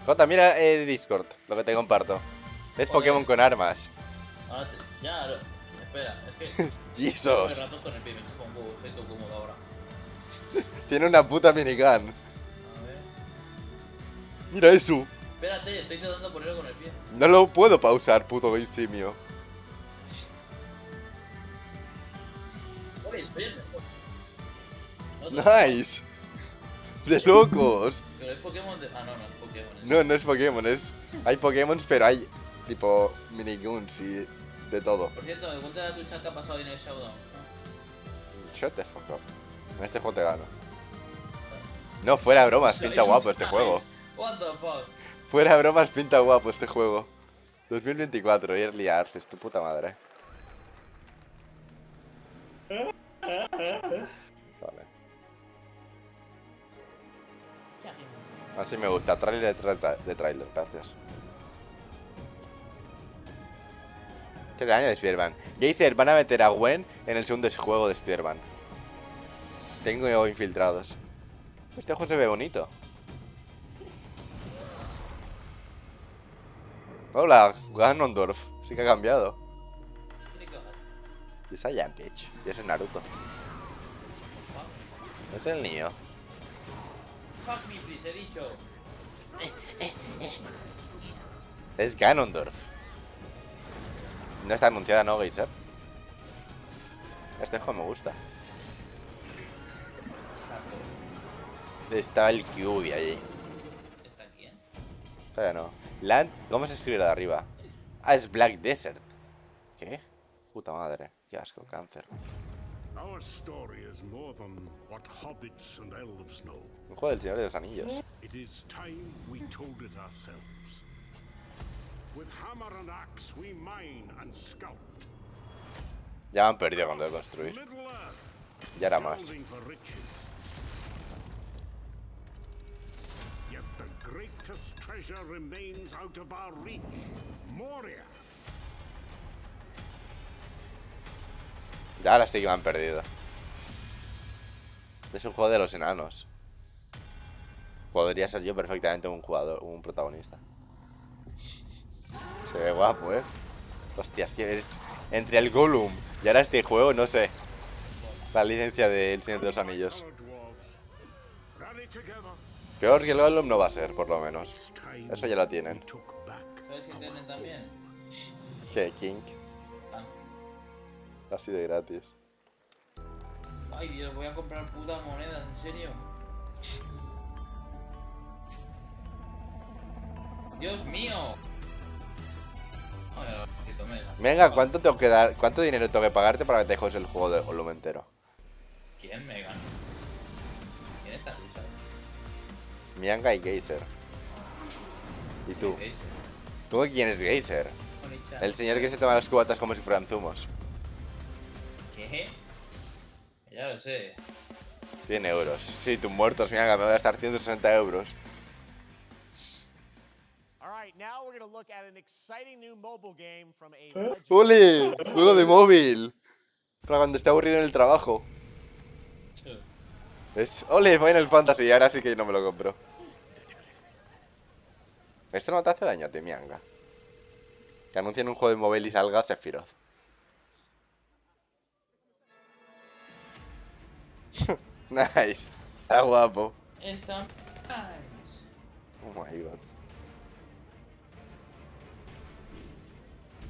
Speaker 1: Jota, mira Discord, lo que te comparto. Es Pokémon con armas.
Speaker 15: Ah, ya, espera, es que...
Speaker 1: Jesus.
Speaker 15: Me rato con el pie, me supongo, estoy todo cómodo ahora.
Speaker 1: Tiene una puta minigun.
Speaker 15: A ver.
Speaker 1: Mira eso.
Speaker 15: Espérate, estoy intentando ponerlo con el pie.
Speaker 1: No lo puedo pausar, puto simio.
Speaker 15: Oye, estoy el mejor.
Speaker 1: Nice. De locos.
Speaker 15: Pero es Pokémon de... Ah, no, no es Pokémon.
Speaker 1: No, no es Pokémon, es... Hay Pokémon, pero hay tipo miniguns y de todo.
Speaker 15: Por cierto, me cuenta de tu chat que ha pasado en el Showdown.
Speaker 1: Shut the fuck up. En este juego te gano. No, fuera bromas, pinta guapo este juego.
Speaker 15: What the fuck.
Speaker 1: Fuera bromas, pinta guapo este juego. 2024, Early Access, tu puta madre. Vale. Así me gusta, tráiler de tráiler, gracias. Este es el año de Spider-Man. Geyser, van a meter a Gwen en el segundo juego de Spider-Man. Tengo infiltrados. Este juego se ve bonito. Hola, Ganondorf. Sí que ha cambiado. Y esa Yampich. Y ese es Naruto. Es el niño.
Speaker 15: Fuck me, please, he dicho.
Speaker 1: Es Ganondorf. No está anunciada, ¿no, Geyser? Este juego me gusta. Está el QB allí.
Speaker 15: ¿Está quién?
Speaker 1: Todavía no. Land, ¿cómo se escribe lo de arriba? Ah, es Black Desert. ¿Qué? Puta madre. Qué asco, cáncer.
Speaker 18: Our story is more than what hobbits and elves know.
Speaker 1: Un juego del Señor de los Anillos.
Speaker 18: It is time we told it ourselves. With hammer and axe we mine and scout.
Speaker 1: Ya han perdido cuando de construir. Ya era más.
Speaker 18: Yet the greatest treasure remains out of our reach. Moria.
Speaker 1: Ya ahora sí que me han perdido. Es un juego de los enanos. Podría ser yo perfectamente un jugador, un protagonista. Se ve guapo, Hostias, que es entre el Gollum y ahora este juego, no sé. La licencia del Señor de los Anillos. Peor que el Gollum no va a ser, por lo menos. Eso ya lo tienen.
Speaker 15: ¿Sabes qué tienen también?
Speaker 1: ¿Qué? King. Así de gratis.
Speaker 15: Ay, Dios, voy a comprar putas monedas, ¿en serio? ¡Dios mío!
Speaker 1: Venga, ¿cuánto tengo que dar? ¿Cuánto dinero tengo que pagarte para que te dejes el juego de Gollum entero?
Speaker 15: ¿Quién, Megan? ¿Quién está luchando?
Speaker 1: Mianga y Geyser. ¿Y tú? ¿Tú quién es Geyser? El señor que se toma las cubatas como si fueran zumos.
Speaker 15: ¿Qué? Ya lo sé.
Speaker 1: 100 euros. Sí, tú muertos, Mianga, me voy a gastar 160 euros. ¡Ole! Juego de móvil. Para cuando esté aburrido en el trabajo. Es... ¡Ole! Final Fantasy. Ahora sí que no me lo compro. Esto no te hace daño a ti, Mianga. Que anuncien un juego de móvil y salga Sephiroth. Nice. Está guapo.
Speaker 15: Está nice.
Speaker 1: Oh my god.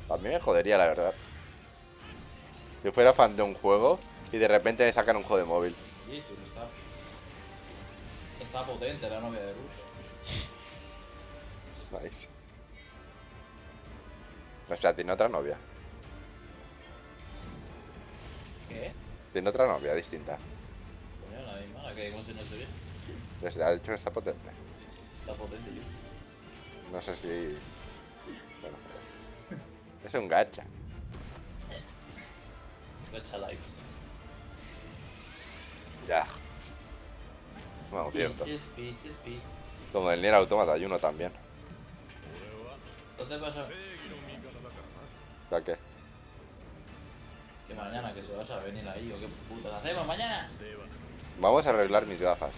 Speaker 1: A mí me jodería, la verdad. Si fuera fan de un juego y de repente me sacan un juego de móvil.
Speaker 15: Sí, sí, está potente la novia de Russo.
Speaker 1: Nice. O sea, tiene otra novia.
Speaker 15: ¿Qué?
Speaker 1: Tiene otra novia distinta.
Speaker 15: Coño, la misma, la que no se ve.
Speaker 1: Les ha dicho que está potente.
Speaker 15: Está potente, yo.
Speaker 1: No sé si... Bueno, es un gacha.
Speaker 15: Gacha live.
Speaker 1: Ya. Bueno, cierto.
Speaker 15: Speech.
Speaker 1: Como el Nier Automata hay uno también.
Speaker 15: ¿Qué te pasa?
Speaker 1: ¿Para qué?
Speaker 15: Que mañana que se vas a venir ahí o qué putas hacemos mañana.
Speaker 1: Vamos a arreglar mis gafas.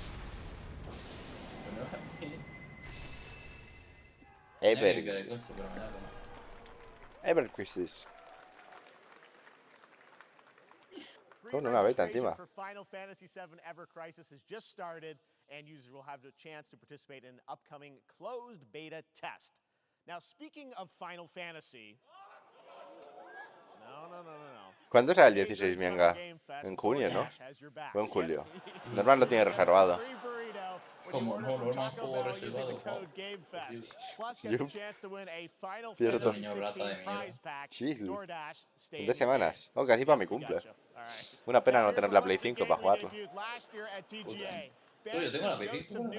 Speaker 1: Evercrisis. Con una beta encima.
Speaker 3: Final Fantasy VII Ever Crisis has just started, and users will have the chance to participate in an upcoming closed beta test. Now, speaking of Final Fantasy. No.
Speaker 1: ¿Cuándo sale el 16, Mianga? En junio, ¿no? O en julio. Normal lo tiene reservado.
Speaker 15: Como no, Normal juego reservado.
Speaker 1: Cierto. Chill. En 2 semanas. Oh, casi para mi cumple. Una pena no tener la Play 5 para jugarlo.
Speaker 15: Yo tengo la Play 5.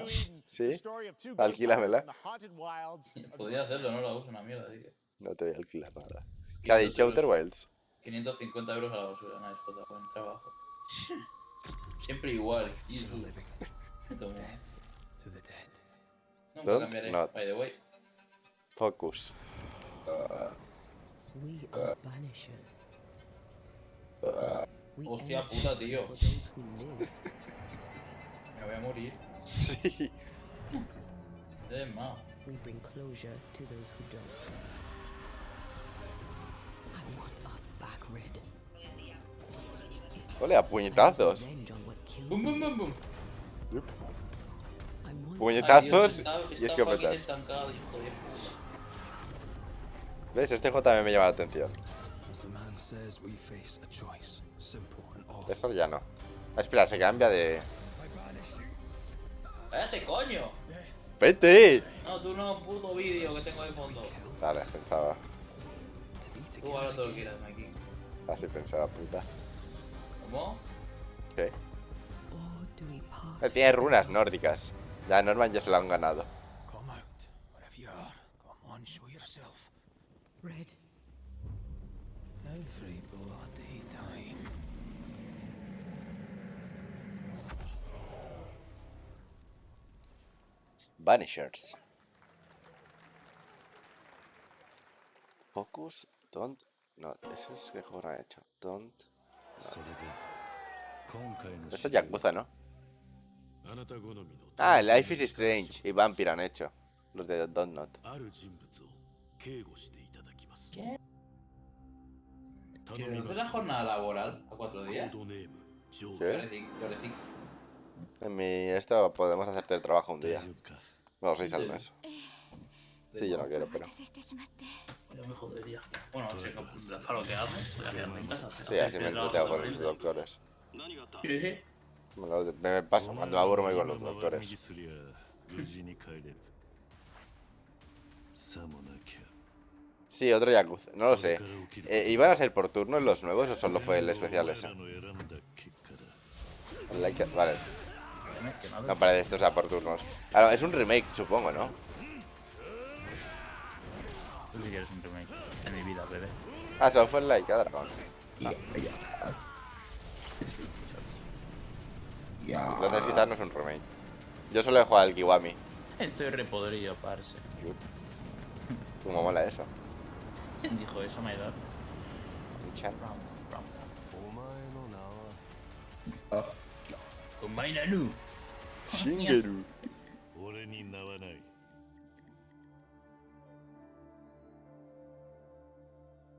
Speaker 1: ¿Sí? Alquílamela.
Speaker 15: Podría hacerlo, no la uso una mierda, así que...
Speaker 1: No te voy a alquilar nada. ¿Qué ha dicho Outer Wilds?
Speaker 15: 550 euros a la basura, nice, jota, buen trabajo. Siempre igual, tío. No puedo cambiar, by the way.
Speaker 1: Focus.
Speaker 15: Hostia puta, tío. Me voy a morir.
Speaker 1: Sí.
Speaker 15: Más.
Speaker 1: Ole, a puñetazos.
Speaker 15: Bum, bum, bum, bum.
Speaker 1: Puñetazos y
Speaker 15: está
Speaker 1: escopetas.
Speaker 15: estancado, hijo de puta.
Speaker 1: ¿Ves? Este juego también me llama la atención. Eso ya no. Ah, espera, se cambia de...
Speaker 15: ¡Cállate, coño!
Speaker 1: ¡Vete!
Speaker 15: No, tú no, puto vídeo que tengo de fondo.
Speaker 1: Vale, pensaba.
Speaker 15: Tú ahora todo lo quieras, Mikey.
Speaker 1: Así pensaba, puta.
Speaker 15: ¿Cómo?
Speaker 1: ¿Qué? Tiene runas nórdicas. Ya Norman ya se lo han ganado.
Speaker 14: Red.
Speaker 7: Every bloody time.
Speaker 1: Vanishers. Focus, don't... No, eso es que juego han hecho. Don't... No. Esto es Yakuza, ¿no? Ah, Life is Strange y Vampire han hecho. Los de Don't Not.
Speaker 15: ¿Qué? ¿Si reduces la jornada laboral a 4 días?
Speaker 1: ¿Qué? En mi esto podemos hacerte el trabajo un día. No, 6 al mes. Sí, yo no quiero, pero...
Speaker 15: Yo me jodería. Bueno, no sé, para lo que hago, voy a quedarme en casa.
Speaker 1: Sí, así me entretengo con los doctores. Me paso, cuando me aburro me voy con los doctores. Sí, otro Yakuza, no lo sé. ¿Iban a ser por turnos los nuevos o solo fue el especial ese? Vale. No parece esto sea por turnos. Ahora, es un remake, supongo, ¿no?
Speaker 15: Tú sí quieres un remake en mi vida, bebé.
Speaker 1: Ah, solo fue el Like a Dragon. Entonces quizás no es un remake. Yo solo he jugado al Kiwami.
Speaker 15: Estoy repodrido, parce.
Speaker 1: ¿Cómo mola eso?
Speaker 15: ¿Quién dijo eso, Maidor?
Speaker 1: Michan.
Speaker 15: Omainanu.
Speaker 1: Shingeru.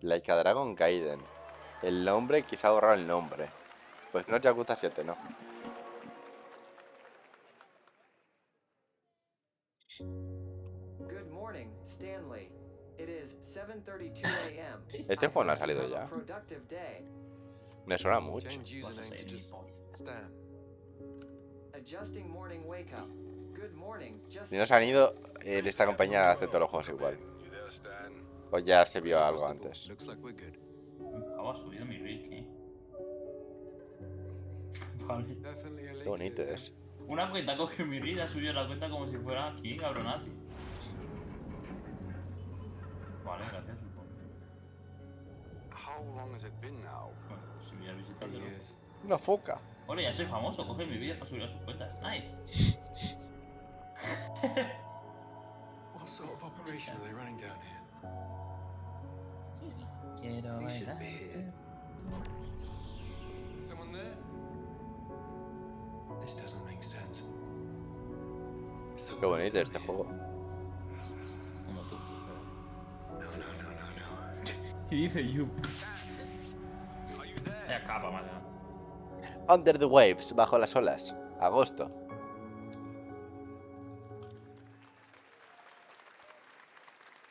Speaker 1: Like a Dragon Gaiden. El nombre, quizá ahorrar el nombre. Pues no es Yakuza 7, ¿no?
Speaker 19: Good morning, Stanley. It is 7:32 a.m.
Speaker 1: Este juego no ha salido ya. Me suena mucho. Si no se han ido, esta compañía hace todos los juegos igual. O ya se vio algo antes.
Speaker 15: Ha subido mi rig, Vale.
Speaker 1: Qué bonito es.
Speaker 15: Una cuenta cogió mi rig, ha subido la cuenta como si fuera aquí, cabronazi. Vale, gracias, supongo. Bueno, si voy a visitarlo.
Speaker 1: Una foca.
Speaker 15: Ole, ya soy famoso, coge mi vídeo para subir a sus cuentas. Nice.
Speaker 7: What sort of operation are they running down here?
Speaker 15: Quiero bailar.
Speaker 7: Someone there? This doesn't make sense.
Speaker 1: Qué bonito este juego.
Speaker 15: Como tú. No. Y dice you. Ya acaba, madre.
Speaker 1: Under the Waves, bajo las olas. Agosto.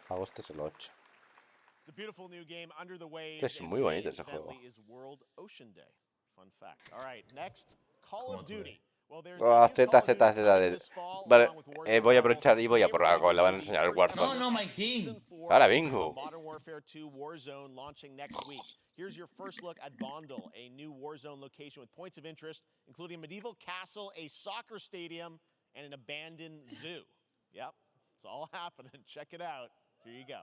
Speaker 1: Agosto es el 8. Es muy bonito ese juego. Z. Vale, voy a aprovechar y voy a probar algo. Le van a enseñar el Warzone.
Speaker 15: No, my king.
Speaker 1: ¡Hala, bingo!
Speaker 3: Modern Warfare 2 Warzone launching next week. Here's your first look at Bondal, a new Warzone location with points of interest, including a medieval castle, a soccer stadium, and an abandoned zoo. Yep, it's all happening. Check it out. Here you go.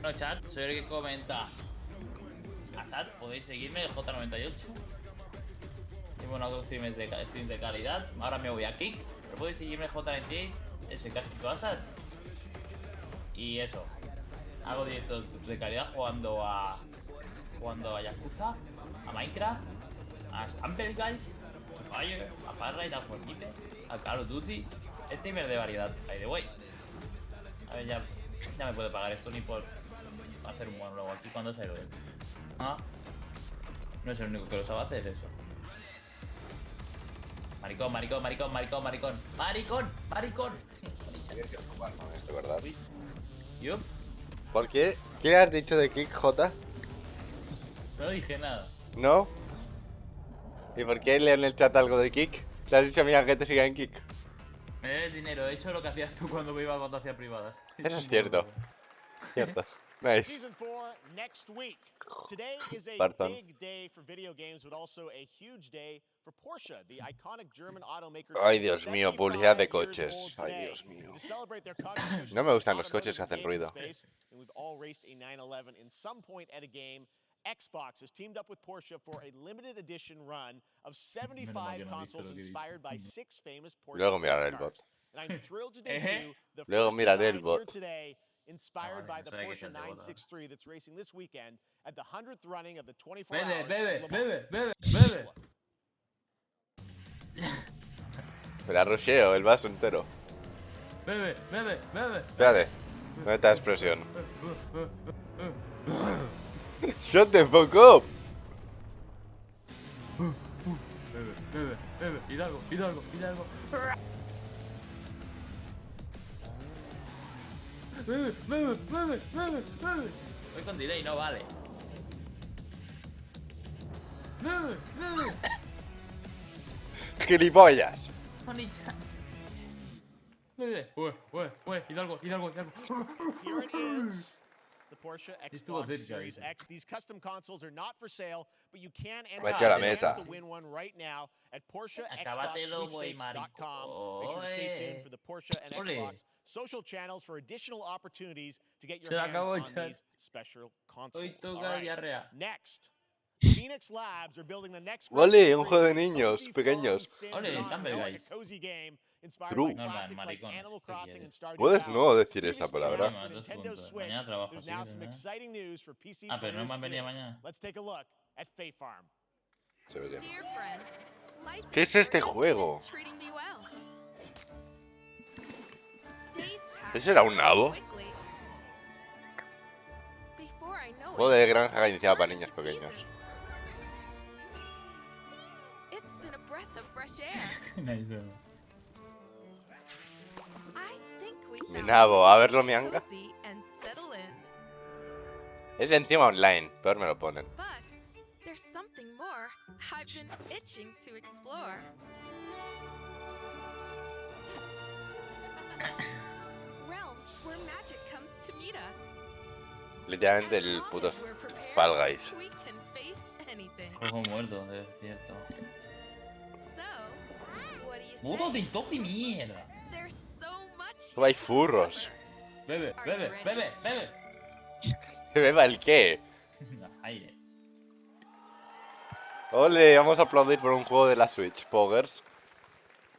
Speaker 15: No, chat, soy el que comenta.
Speaker 20: Asad, podéis seguirme, el J98. Y bueno, hago streams de calidad. Ahora me voy a Kick, pero podéis seguirme el J98, ese casco Asad. Y eso. Hago directos de calidad jugando a Yakuza, a Minecraft, a Stumble Guys, a Fire, a Farlight, a Fortnite, a Call of Duty. Streamer de variedad, by the way. A ver, ya me puede pagar esto ni por hacer un monólogo aquí cuando se lo ve. Ah, no es el único que lo sabe hacer eso. Maricón, maricón, maricón, maricón, maricón. Maricón, maricón.
Speaker 1: Tienes que jugar con esto, ¿verdad?
Speaker 20: Yup.
Speaker 1: ¿Por qué? ¿Qué has dicho de Kick, J?
Speaker 20: No dije nada.
Speaker 1: ¿No? ¿Y por qué leo en el chat algo de Kick? ¿Le has dicho a mi amiga que te siga en Kick?
Speaker 20: Me debes dinero, he hecho lo que hacías tú cuando me iba cuando hacía privadas.
Speaker 1: Eso es cierto. Cierto. Nice.
Speaker 3: Season 4 next week. Today is a
Speaker 1: Barton.
Speaker 3: big day for video games, but also a huge day for Porsche, the iconic German automaker.
Speaker 1: Ay, Dios mío, publicidad de coches. Ay, Dios mío. No me gustan los coches que hacen ruido.
Speaker 3: We've all raced a 911 in some point at a game. Xbox has teamed up with Porsche for a limited edition run of 75 consoles inspired by 6 famous Porsche
Speaker 1: Luego miraré el bot.
Speaker 3: And I'm thrilled to debut the
Speaker 1: Luego
Speaker 3: first
Speaker 1: miraré el
Speaker 3: design
Speaker 1: bot.
Speaker 3: here today, inspired by the Porsche 963 that's racing this weekend at the 100th running of the 24 hours.
Speaker 20: Bebe.
Speaker 1: Me la rusheo, el vaso entero.
Speaker 20: Bebe.
Speaker 1: Espérate. ¿Dónde está la expresión? Shut the fuck up.
Speaker 20: Bebe. Hidalgo. Bebe. Voy con delay, no vale. Bebe.
Speaker 1: ¡Gilipollas!
Speaker 20: Sonicha. Bebe. Hidalgo.
Speaker 3: Here it is. The Porsche Xbox Series X. These custom consoles are not for sale, but you can enter the chance to win one right now at PorscheXboxSweepstakes.com. Make sure to stay tuned for the Porsche and Xbox social channels for additional opportunities to get your hands on these special consoles. Right. Next, Phoenix Labs are building the next.
Speaker 1: Vale, un juego de niños pequeños.
Speaker 3: Cozy game.
Speaker 1: True. Puedes no decir esa palabra.
Speaker 20: Pero no me han venido mañana.
Speaker 1: Se ve que. ¿Qué es este juego? ¿Ese era un nabo? Juego de granja iniciado para niños pequeños. Mi nabo, a verlo mi anga. Es encima online, peor me lo ponen. Literalmente el puto Fall Guys.
Speaker 20: Juego muerto, es cierto. Puto TikTok de mierda.
Speaker 1: Solo hay furros.
Speaker 20: Bebe.
Speaker 1: ¿Beba el qué?
Speaker 20: Aire.
Speaker 1: Ole, vamos a aplaudir por un juego de la Switch, Poggers.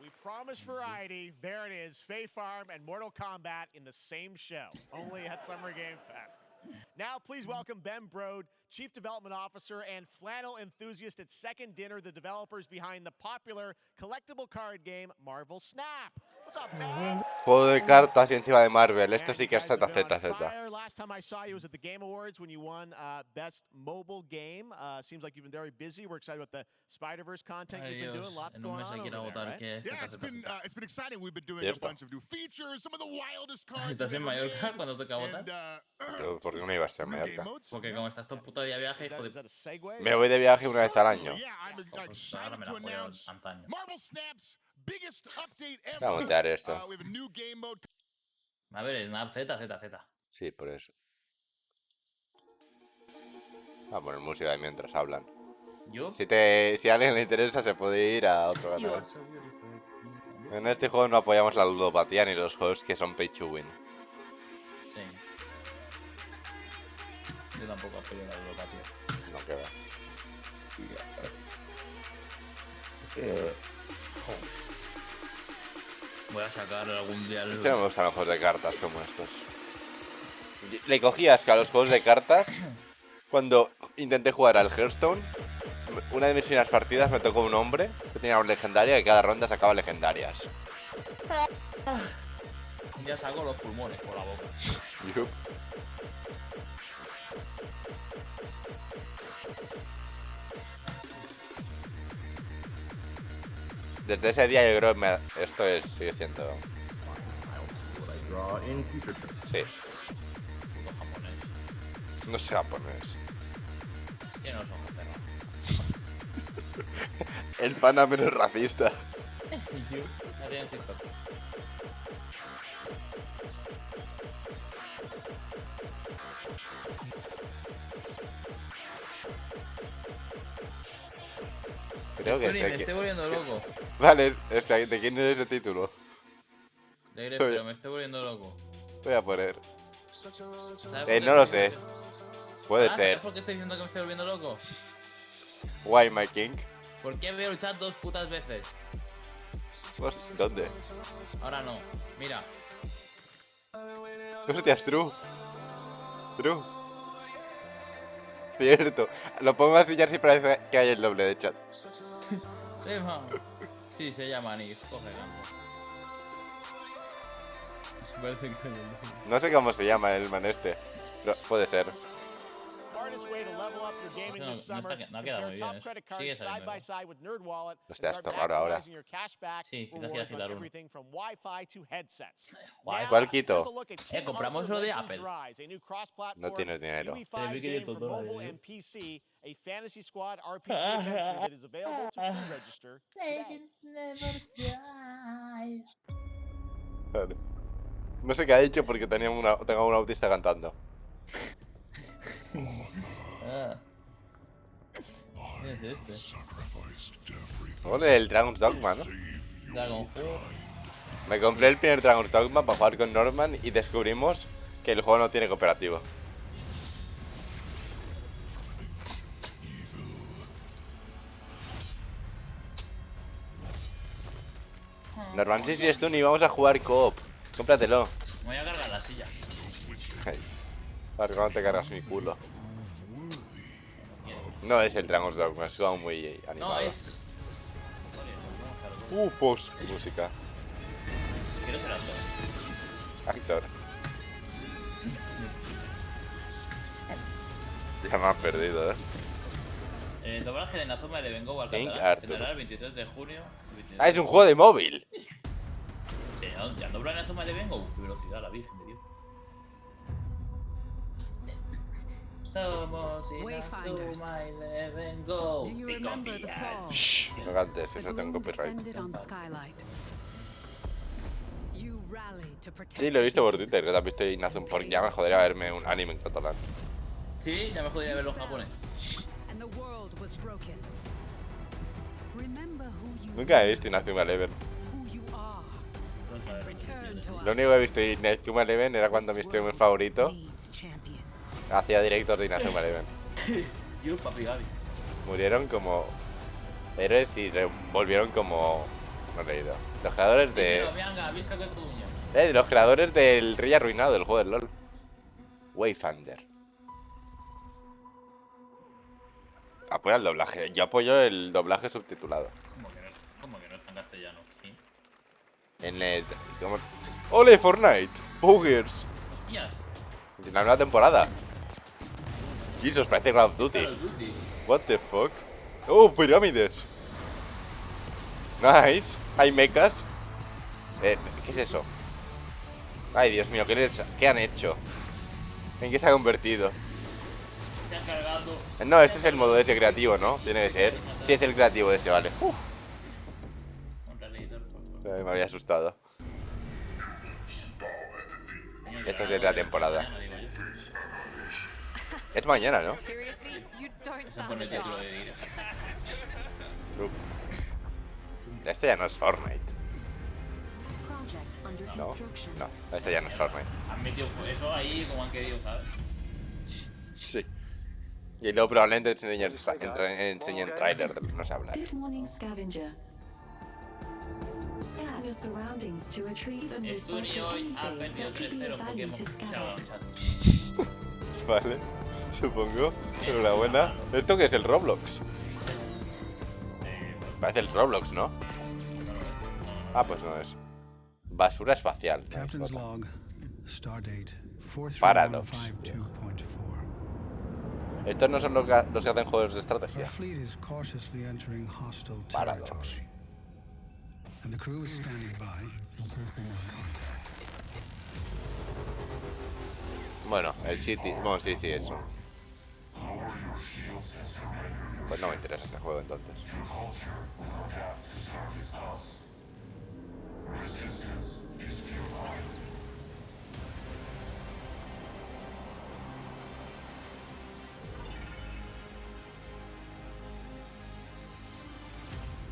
Speaker 3: We promise variety. There it is. Fae Farm and Mortal Kombat in the same show, only at Summer Game Fest. Now, please welcome Ben Brode, Chief Development Officer and flannel enthusiast at Second Dinner, the developers behind the popular collectible card game Marvel Snap. What's up, Ben?
Speaker 1: Juego de cartas y encima de Marvel. Esto sí que es ZZZ.
Speaker 3: Last time I saw you was at the Game Awards when you won Best Mobile Game. Seems like you've been very busy. We're excited about the Spider-Verse content you've been doing. Lots going on over there, right?
Speaker 21: Yeah, it's been exciting. We've been doing a bunch of new features, some of the wildest cards.
Speaker 20: ¿Estás en Mallorca cuando toca votar?
Speaker 1: ¿Por qué no iba a estar en Mallorca?
Speaker 20: Porque como estás todo puto día de viaje, hijo de...
Speaker 1: Me voy de viaje una vez al año. Voy a montar esto.
Speaker 20: A ver, Snap Z.
Speaker 1: Sí, por eso. Vamos a poner música ahí mientras hablan.
Speaker 20: ¿Yo?
Speaker 1: Si a alguien le interesa se puede ir a otro canal. En este juego no apoyamos la ludopatía ni los juegos que son pay to win.
Speaker 20: Sí. Yo tampoco apoyo la Europa, tío.
Speaker 1: No, que va.
Speaker 20: Voy a sacar algún día el...
Speaker 1: No me gustan los juegos de cartas como estos. Le cogí asco a los juegos de cartas cuando intenté jugar al Hearthstone. Una de mis primeras partidas me tocó un hombre que tenía una legendaria y cada ronda sacaba legendarias.
Speaker 20: Ya saco los pulmones por la boca.
Speaker 1: Yup. Desde ese día yo creo que esto sigue siendo... Sí.
Speaker 20: Puto japonés.
Speaker 1: No sé japonés.
Speaker 20: Que no son perros.
Speaker 1: El pana menos racista.
Speaker 20: No tienen TikTok.
Speaker 1: Creo que
Speaker 20: me estoy volviendo loco.
Speaker 1: Vale, espera, ¿de quién es ese título?
Speaker 20: Pero me estoy volviendo loco.
Speaker 1: Voy a poner. No lo sé. Puede ser.
Speaker 20: ¿Sabes por qué estoy diciendo que me estoy volviendo loco?
Speaker 1: Why, my king?
Speaker 20: ¿Por qué veo el chat 2 putas veces?
Speaker 1: ¿Dónde?
Speaker 20: Ahora no. Mira.
Speaker 1: Hostias, true. True. Cierto. Lo pongo así ya si parece que hay el doble de chat.
Speaker 20: Sí, se llama Nix. Coge campo.
Speaker 1: No sé cómo se llama el man este. Pero puede ser.
Speaker 20: No ha quedado muy bien, ¿eh? Sigue saliendo.
Speaker 1: Hostia, esto es raro ahora.
Speaker 20: Sí, quizás quiera quitar uno.
Speaker 1: ¿Cuál quito?
Speaker 20: Compramos lo de Apple.
Speaker 1: No tienes dinero. Vale. No sé qué ha dicho porque tengo un autista cantando.
Speaker 20: ¿Qué es este?
Speaker 1: Ole, el Dragon's Dogma, ¿no? Me compré el primer Dragon's Dogma para jugar con Norman y descubrimos que el juego no tiene cooperativo. Norman, si es tú ni vamos a jugar co-op. Cómpratelo.
Speaker 20: Me voy a cargar la silla.
Speaker 1: Para que no te cargas mi culo. No es el Dragon's Dogma, es algo muy animado.
Speaker 20: No, es...
Speaker 1: Post música.
Speaker 20: Quiero ser actor.
Speaker 1: Actor. Ya me han perdido,
Speaker 20: El doblaje de Inazuma Eleven Go al catalán se estrenará el 23 de junio.
Speaker 1: ¡Ah, es un juego de móvil!
Speaker 20: Sí, ya han doblado Inazuma Eleven Go. ¡Qué velocidad, la virgen de Dios! Somos Inazuma Eleven Go.
Speaker 1: Shh, no cantes, eso tengo copyright. Sí, lo he visto por Twitter, que te has visto Inazuma, porque ya me jodería verme un anime en catalán.
Speaker 20: Sí, ya me jodería verlo en japonés.
Speaker 1: Nunca he visto Inazuma Eleven. Lo único que he visto de Inazuma Eleven era cuando mi streamer favorito hacía directos de Inazuma Eleven.
Speaker 20: Yo, papi Gaby.
Speaker 1: Murieron como héroes y volvieron como... No he leído. Los creadores de... los creadores del Rey Arruinado, del juego del LoL. Wayfinder. Apoya el doblaje. Yo apoyo el doblaje subtitulado.
Speaker 20: ¿Cómo que no está en castellano? ¿Sí?
Speaker 1: En el... ¡Ole, Fortnite! ¡Buggers!
Speaker 20: ¡Hostias!
Speaker 1: En la nueva temporada. Jesus, parece Call of Duty. What the fuck? ¡Oh, pirámides! Nice. Hay mechas. ¿Qué es eso? Ay, Dios mío, ¿qué han hecho? ¿En qué se ha convertido?
Speaker 20: Se ha cargado.
Speaker 1: No, este es el modo ese creativo, ¿no? Tiene que ser. Sí, es el creativo ese, vale. Me había asustado. Esto es de la temporada. Es mañana, ¿no? Este ya no es Fortnite. No, este ya no es Fortnite.
Speaker 20: Han metido eso ahí como han querido, ¿sabes?
Speaker 1: Sí. Y luego probablemente enseñen trailer de lo que nos habla.
Speaker 14: Good morning, scavenger. Scan your surroundings to retrieve and
Speaker 20: Esturi hoy ha perdido 3-0 Pokémon.
Speaker 1: Vale, supongo. Enhorabuena. ¿Esto qué es el Roblox? Parece el Roblox, ¿no? Ah, pues no es. Basura espacial.
Speaker 5: Captain's log. Stardate
Speaker 1: Paradox. Estos no son los que hacen juegos de estrategia. Paradox.
Speaker 5: And the crew is standing by.
Speaker 1: Bueno, el City. Bueno, sí, eso. Pues no me interesa este juego entonces.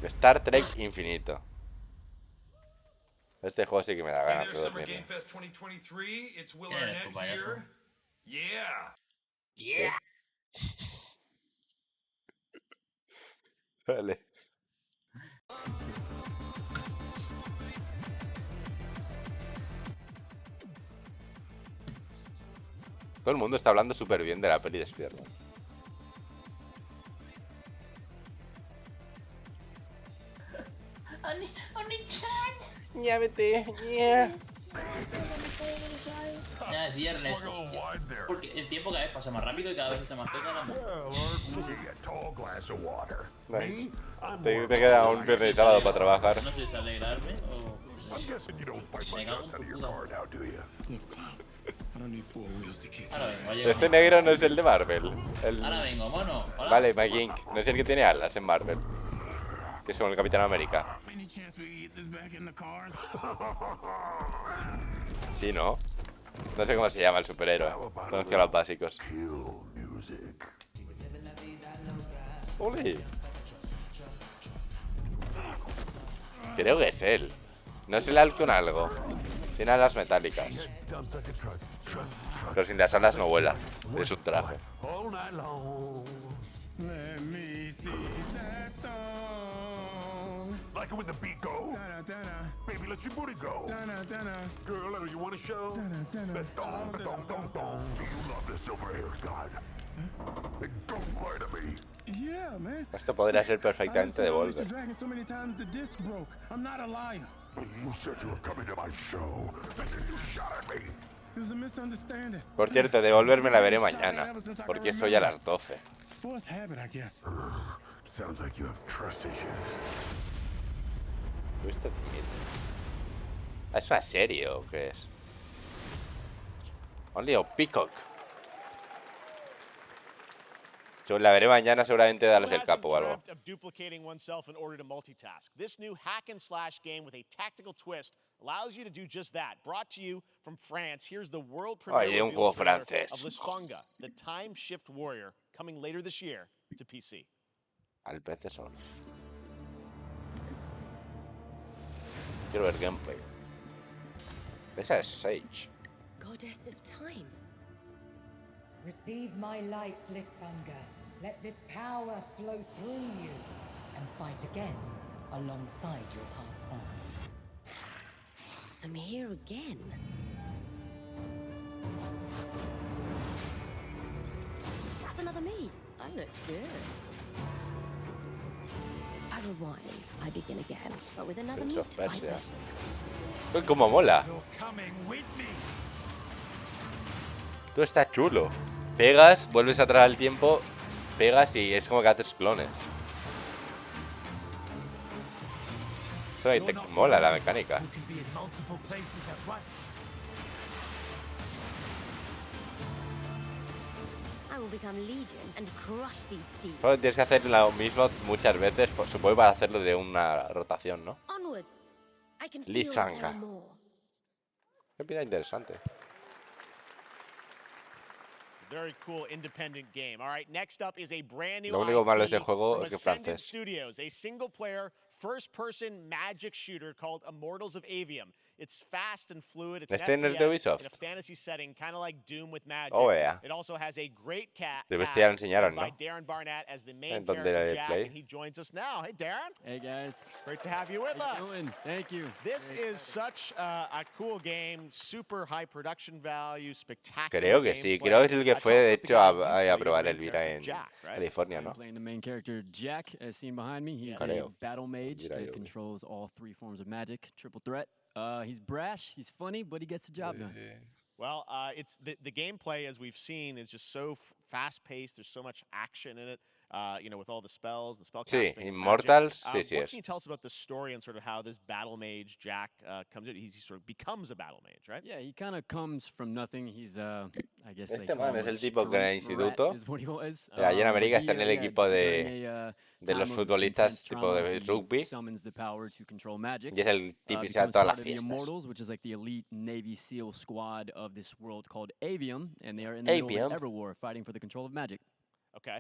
Speaker 1: Star Trek Infinito. Este juego sí que me da ganas de dormir. Vale. Todo el mundo está hablando súper bien de la peli de Spider-Man.
Speaker 20: Oni-chan.
Speaker 1: Ya vete, ya.
Speaker 20: Ya es viernes, hostia. Porque el tiempo cada vez pasa más rápido y cada vez está más cerca la
Speaker 1: Nice. Te queda un viernes y sábado para trabajar.
Speaker 20: No sé si alegrarme o... Me cago en tu puta.
Speaker 1: Este negro no es el de Marvel.
Speaker 20: Ahora vengo, mono. Hola.
Speaker 1: Vale, Mike Inc. No es el que tiene alas en Marvel. Que es como el Capitán América. Sí, ¿no? No sé cómo se llama el superhéroe. Conozco los básicos. ¡Ole! Creo que es él. No es el Halcón algo. Tiene alas metálicas. Pero sin las alas no vuela. Es un traje.
Speaker 18: Like it when the beat go? Baby, let your booty go. Girl, you want a show? The thong, the thong, thong, thong. Do you love the silver-haired god? Don't lie to me.
Speaker 11: Yeah, man.
Speaker 1: Esto podría ser perfectamente de Volver.
Speaker 18: You said you were coming to my show, and then you shot at me.
Speaker 1: Por cierto, Devolver me la veré mañana, porque soy a las 12.
Speaker 18: Sounds like you have trust issues.
Speaker 1: ¿Es una serie o qué es? Only a Peacock. Yo la veré mañana seguramente darles el capo o algo. Ay, un juego francés. Al PC solo. Quiero ver gameplay. Esa es Sage.
Speaker 22: Goddess of time. Receive my light, Lysfanga. Let this power flow through you and fight again alongside your past selves.
Speaker 9: I'm here again. That's another me. I look good. I rewind. I begin again, but with another me to fight with.
Speaker 1: Como mola. Todo está chulo. Pegas, vuelves atrás al tiempo, pegas y es como que haces clones. Eso ahí te mola la mecánica. Solo tienes que hacer lo mismo muchas veces, supongo para hacerlo de una rotación, ¿no? Lysfanga. Qué pinta interesante.
Speaker 3: Very cool independent game. All right, next up is a brand new
Speaker 1: Lo único malo de este juego es que es francés.
Speaker 3: Studios, a single-player, first-person magic shooter called Immortals of Avium. It's fast and fluid. It's
Speaker 1: Este no es de
Speaker 3: in
Speaker 1: Ubisoft.
Speaker 3: a fantasy setting, kind of like Doom with magic.
Speaker 1: Oh, yeah.
Speaker 3: It also has a great cast
Speaker 1: De bestia enseñaron,
Speaker 3: by
Speaker 1: ¿no?
Speaker 3: Darren Barnett as the main
Speaker 1: En donde
Speaker 3: character,
Speaker 1: la
Speaker 3: Jack,
Speaker 1: play.
Speaker 3: and he joins us now. Hey, Darren.
Speaker 4: Hey, guys.
Speaker 3: Great to have you with
Speaker 4: How you
Speaker 3: us.
Speaker 4: doing? Thank you.
Speaker 3: This is such a cool game, super high production value, spectacular.
Speaker 1: Creo que sí, creo que es el que fue de hecho a probar Elvira en California, ¿no?
Speaker 4: I'm playing the main character Jack, as seen behind me. He's
Speaker 1: Creo.
Speaker 4: a battle mage that controls all 3 forms of magic, triple threat. He's brash, he's funny, but he gets the job done.
Speaker 3: Well, it's the gameplay, as we've seen, is just so fast-paced. There's so much action in it. You know, with all the spells, the spellcasting.
Speaker 1: Sí, Immortals, sí, sí
Speaker 3: What
Speaker 1: es.
Speaker 3: can you tell us about the story and sort of how this battle mage Jack comes in? He sort of becomes a battle mage, right?
Speaker 4: Yeah, he kind of comes from nothing. He's, I guess they
Speaker 1: Este
Speaker 4: call
Speaker 1: man
Speaker 4: him
Speaker 1: es
Speaker 4: a
Speaker 1: el tipo que en el
Speaker 4: street
Speaker 1: instituto,
Speaker 4: rat is what he was.
Speaker 1: allí en América está en el
Speaker 4: He,
Speaker 1: equipo
Speaker 4: during a,
Speaker 1: de los
Speaker 4: time of
Speaker 1: futbolistas
Speaker 4: intense
Speaker 1: tipo
Speaker 4: trauma,
Speaker 1: de
Speaker 4: he
Speaker 1: rugby,
Speaker 4: summons the power to control magic.
Speaker 1: y es el típico de
Speaker 4: Becomes
Speaker 1: todas las
Speaker 4: part of the
Speaker 1: fiestas.
Speaker 4: Immortals, which is like the elite Navy SEAL squad of this world called Avium, and they are in the middle of an Everwar fighting for the control of magic.
Speaker 3: Okay.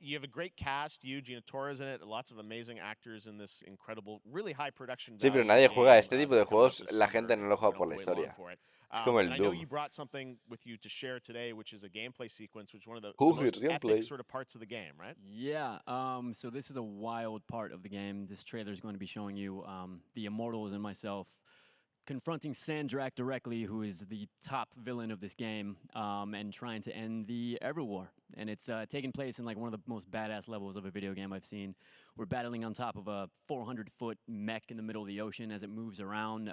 Speaker 3: You have a great cast. You, Gina Torres in it. Lots of amazing actors in this incredible, really high production.
Speaker 1: Sí, pero nadie juega a este tipo de juegos, la gente no lo juega por la historia. Es como el
Speaker 3: I know
Speaker 1: Doom.
Speaker 3: you brought something with you to share today, which is a gameplay sequence, which is one of the
Speaker 1: Here's
Speaker 3: most epic
Speaker 1: gameplay.
Speaker 3: sort of parts of the game, right?
Speaker 4: Yeah, so this is a wild part of the game. This trailer is going to be showing you the Immortals and myself confronting Sandrak directly, who is the top villain of this game, and trying to end the Everwar. And it's taking place in like one of the most badass levels of a video game I've seen. We're battling on top of a 400-foot mech in the middle of the ocean as it moves around.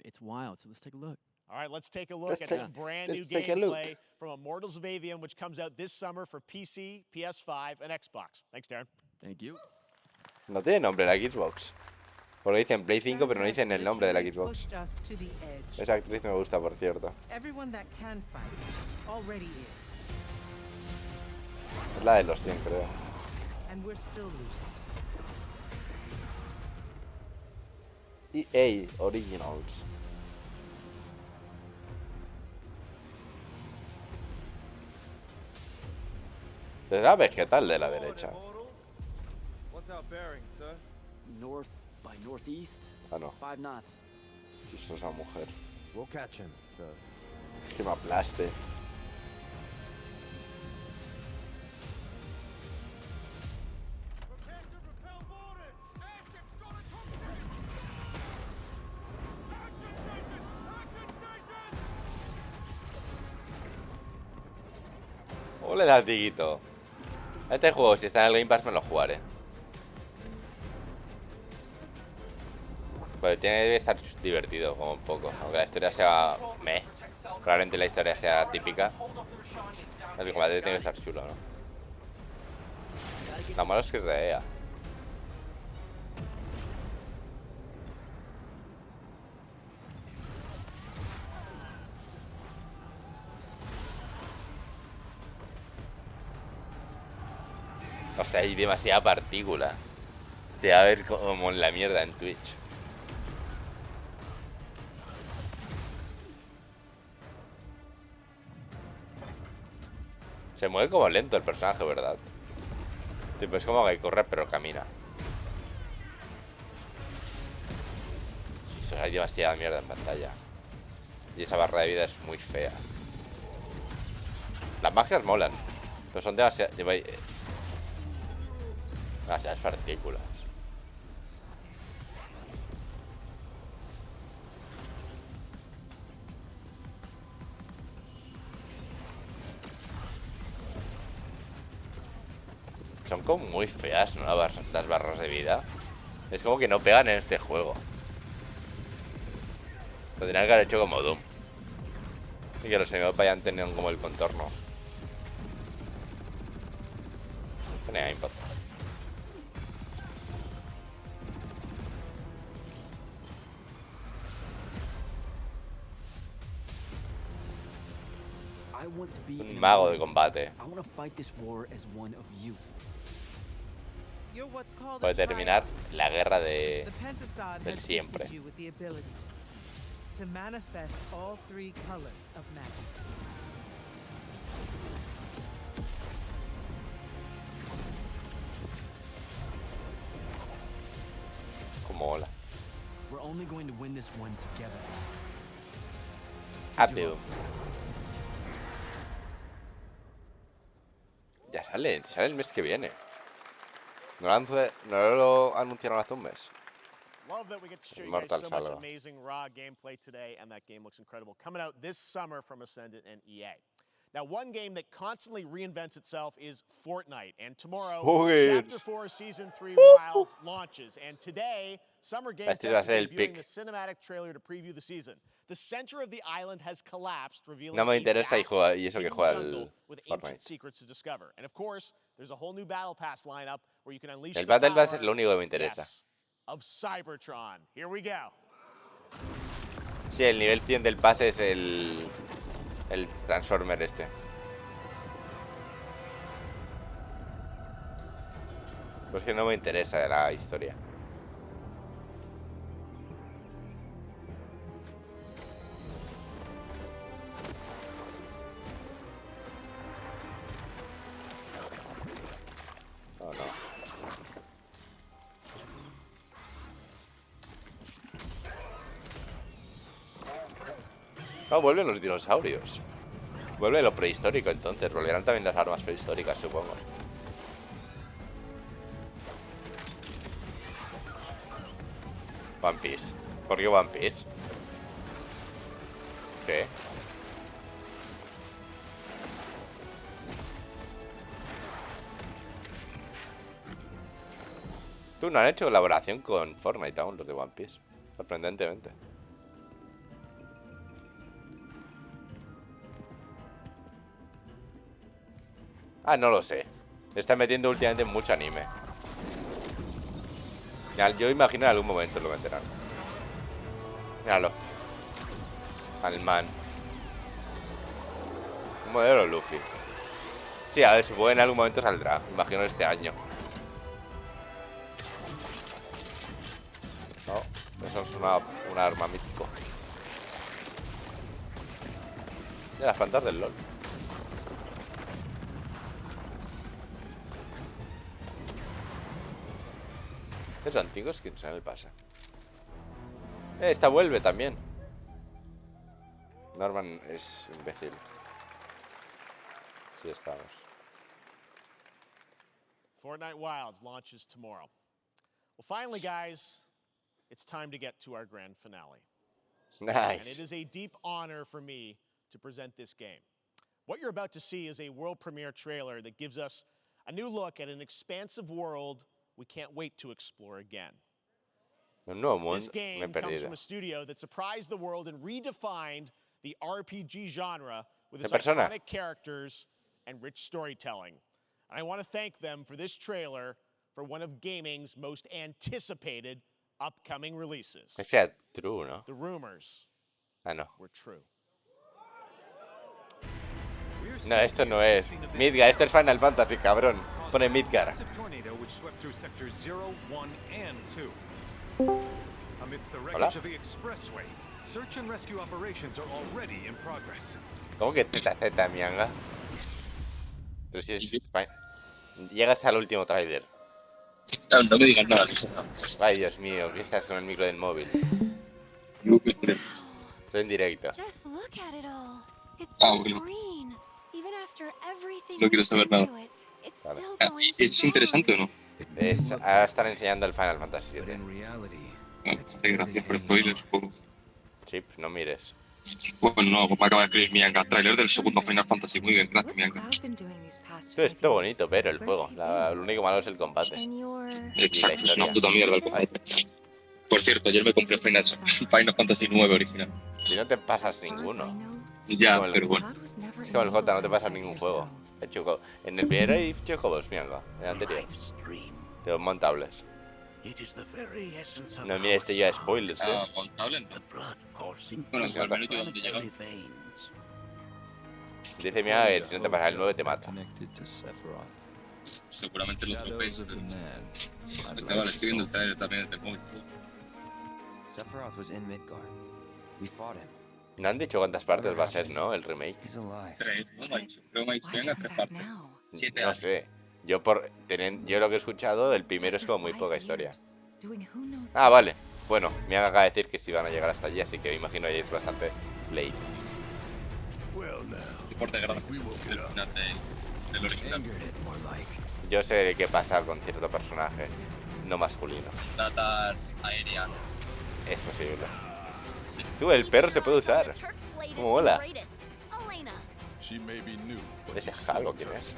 Speaker 4: It's wild, so let's take a look.
Speaker 3: All right, let's take a look at some brand new gameplay from Immortals of Avium, which comes out this summer for PC, PS5, and Xbox. Thanks, Darren.
Speaker 4: Thank you.
Speaker 1: No tiene nombre la Xbox. Porque dicen Play 5, pero no dicen el nombre de la Xbox. Esa actriz me gusta, por cierto. Es la de los 100, creo. EA Originals. ¿Te sabes qué tal de la derecha?
Speaker 4: North by northeast.
Speaker 1: Ah, no.
Speaker 4: 5 knots.
Speaker 1: Chistosa mujer.
Speaker 6: We'll catch him, sir.
Speaker 1: Que me aplaste. Ole, latiguito. Este juego, si está en el Game Pass, me lo jugaré. Pero tiene que estar divertido, como un poco. Aunque la historia sea meh. Probablemente la historia sea típica. El combate tiene que estar chulo, ¿no? Lo malo es que es de EA. O sea, hay demasiada partícula. Se va a ver como en la mierda en Twitch. Se mueve como lento el personaje, ¿verdad? Tipo, es como que corre pero camina. O sea, hay demasiada mierda en pantalla. Y esa barra de vida es muy fea. Las magias molan, pero son demasiadas partículas. Son como muy feas, ¿no? Las barras de vida. Es como que no pegan en este juego. Lo tendrían que haber hecho como Doom. Y que los enemigos vayan teniendo como el contorno. Tenía impacto. Un mago de combate. Puede terminar la guerra del siempre. Como hola.
Speaker 4: We're only going to win this one together.
Speaker 1: Apio. Ya sale el mes que viene. No lo anunciaron hace un mes.
Speaker 3: Love that we get to show you guys
Speaker 1: Mortal
Speaker 3: so much
Speaker 1: Salva.
Speaker 3: amazing raw gameplay today, and that game looks incredible. Coming out this summer from Ascendant and EA. Now, one game that constantly reinvents itself is Fortnite, and tomorrow, Chapter 4 Season 3 Wilds launches, and today, Summer Game Fest is debuting the cinematic trailer to preview the season. The center of the island has collapsed, revealing
Speaker 1: No me interesa y eso que juega
Speaker 3: jungle
Speaker 1: el
Speaker 3: with ancient
Speaker 1: Fortnite.
Speaker 3: secrets to discover. And of course, there's a whole new Battle Pass lineup where you can unleash
Speaker 1: El
Speaker 3: the
Speaker 1: Battle Pass
Speaker 3: power,
Speaker 1: es lo único que me interesa.
Speaker 3: yes, of Cybertron. Here we go.
Speaker 1: Sí, el nivel 100 del pase es el Transformer este. Pues que no me interesa la historia. Oh, no. No, vuelven los dinosaurios. Vuelve lo prehistórico entonces. Volverán también las armas prehistóricas, supongo. One Piece. ¿Por qué One Piece? ¿Qué? Tú no han hecho colaboración con Fortnite aún, los de One Piece. Sorprendentemente. Ah, no lo sé. Le están metiendo últimamente mucho anime. Yo imagino en algún momento lo meterán. Míralo. Al man. Un modelo Luffy. Sí, a ver, supongo que en algún momento saldrá. Imagino este año. No, eso es un arma mítico. De las plantas del LOL. Es antiguos, quién sabe, pasa. Esta vuelve también. Norman es imbécil. Sí, estamos.
Speaker 3: Fortnite Wilds launches tomorrow. Well, finally, guys, it's time to get to our grand finale.
Speaker 1: Nice.
Speaker 3: And it is a deep honor for me to present this game. What you're about to see is a world premiere trailer that gives us a new look at an expansive world we can't wait to explore again. This game comes from a studio that surprised the world and redefined the RPG genre with its iconic characters and rich storytelling. And I want to thank them for this trailer for one of gaming's most anticipated upcoming releases.
Speaker 1: Es que true, ¿no?
Speaker 3: The rumors were true.
Speaker 1: No, esto no es Midgar, esto es Final Fantasy, cabrón. Pone Midgar. Hola. ¿Cómo que ZZ, mianga? Pero si es... Llegas al último tráiler.
Speaker 15: No me digas nada.
Speaker 1: Ay, Dios mío, ¿qué estás con el micro del móvil? Estoy en directo.
Speaker 15: No quiero saber nada. ¿Es interesante o no?
Speaker 1: Ahora están enseñando el Final Fantasy VII.
Speaker 15: Gracias por spoilers.
Speaker 1: Chip, no mires.
Speaker 15: Bueno, no, me acaba de escribir Mianga. Trailer del segundo Final Fantasy. Muy bien, gracias, Mianga.
Speaker 1: Esto es bonito, pero el juego. Lo único malo es el combate.
Speaker 15: Exacto, es una puta mierda el combate. Por cierto, ayer me compré Final Fantasy 9 original.
Speaker 1: Si no te pasas ninguno.
Speaker 15: Ya, pero bueno.
Speaker 1: Es como el J, no te pasas ningún juego. En el primero hay chocobos, Mianga. En el anterior. De los montables. No, mira, este ya es spoilers,
Speaker 15: Ah, montable. Bueno, al menos yo donde llega.
Speaker 1: Dice Mianga que si no te pasas el 9 te mata.
Speaker 15: Seguramente lo tropéis. Vale, estoy viendo el trailer también desde el móvil.
Speaker 6: Sephiroth was in Midgard. We fought him.
Speaker 1: No han dicho cuántas partes va a ser, ¿no? El remake.
Speaker 15: 3, no me ha dicho. Creo que me ha dicho que venga 3 partes. 7
Speaker 1: No sé. Yo lo que he escuchado, el primero es como muy poca historia. Ah, vale. Bueno, me acaba de decir que sí van a llegar hasta allí, así que me imagino que es bastante late.
Speaker 15: Por desgracia, el final del original.
Speaker 1: Yo sé qué pasa con cierto personaje no masculino.
Speaker 15: Tratar aérea.
Speaker 1: Es posible. Sí. Tú, el perro se puede usar. ¿Cómo mola? ¿Ese Halo quién es?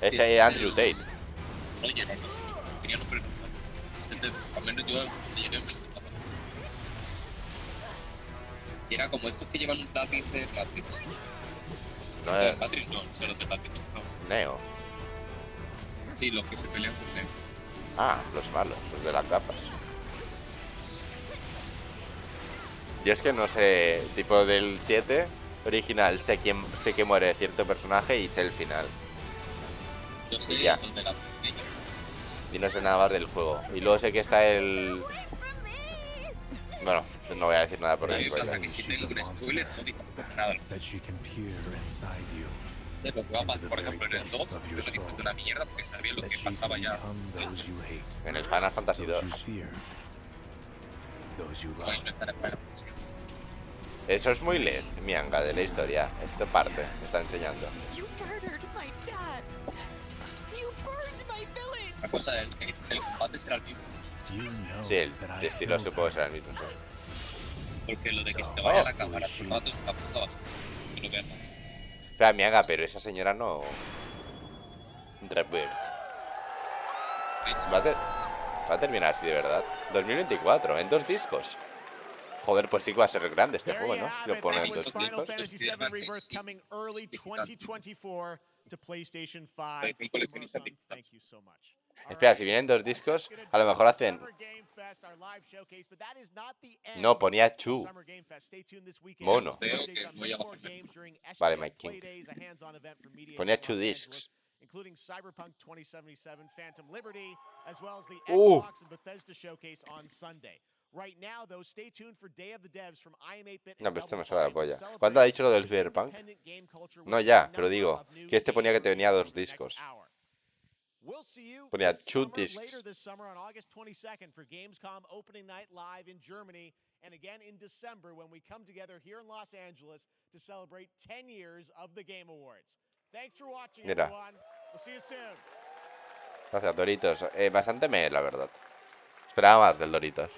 Speaker 1: Ese es Andrew Tate.
Speaker 15: Oye, no sé. Quería nombre normal. Al menos yo llegué. Y era como estos que llevan un lápiz de Matrix.
Speaker 1: No
Speaker 15: de Matrix no, solo de Matrix no.
Speaker 1: Neo.
Speaker 15: Sí, los que se pelean con Neo.
Speaker 1: Ah, los malos, los de las gafas. Yo es que no sé, tipo del 7 original, sé que muere cierto personaje y sé el final.
Speaker 15: Yo sé
Speaker 1: ya.
Speaker 15: El de la pequeña.
Speaker 1: Y no sé nada más del juego. Y luego sé que está el... Bueno, no voy a decir nada por eso.
Speaker 15: Pasa que si tengo un spoiler, no digo nada. Sé lo que va a pasar, por ejemplo, en el 2, yo lo dije de una mierda porque sabía lo que pasaba ya.
Speaker 1: En el Final Fantasy 2. Eso es muy led, mianga, de la historia. Esta parte me está enseñando.
Speaker 15: La cosa es que el combate será el mismo.
Speaker 1: Sí, el estilo supongo que será el mismo. Sí.
Speaker 15: Porque lo de que se te vaya la cámara por rato es una puta basura. Que no veas nada.
Speaker 1: Espera, mianga, pero esa señora no... Va a terminar así de verdad. 2024, en 2 discos. Joder, pues sí que va a ser grande este juego, ¿no? Lo ponen en 2 discos. Espera, si vienen 2 discos, a lo mejor hacen... No, ponía Chu. Mono. Vale, Mike King. Ponía Chu Discs.
Speaker 3: Including Cyberpunk 2077, Phantom Liberty, as well as the Xbox and Bethesda showcase on Sunday. Right now, though, stay tuned for Day of the Devs from IM8bit.
Speaker 1: No, pero esto me suena la polla. ¿Cuándo ha dicho lo del Cyberpunk? No, ya, pero digo, que este ponía que te venía 2 discos. Ponía 2 discs.
Speaker 3: And again in December when we come together here in Los Angeles to celebrate 10 years of the Game Awards. Thanks for watching, everyone. We'll see you soon.
Speaker 1: Gracias, Doritos. Bastante me, la verdad. Esperaba más del Doritos.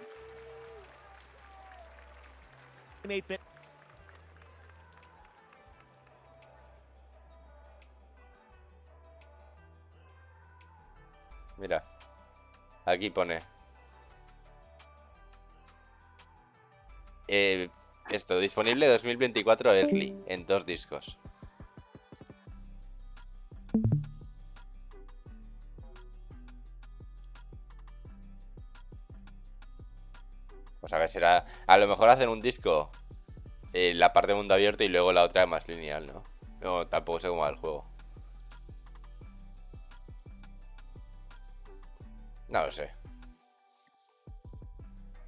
Speaker 1: Mira. Aquí pone. Esto, disponible 2024 Early, en 2 discos. O sea que será... A lo mejor hacen un disco, la parte de mundo abierto y luego la otra más lineal, ¿no? No, tampoco sé cómo va el juego. No lo sé.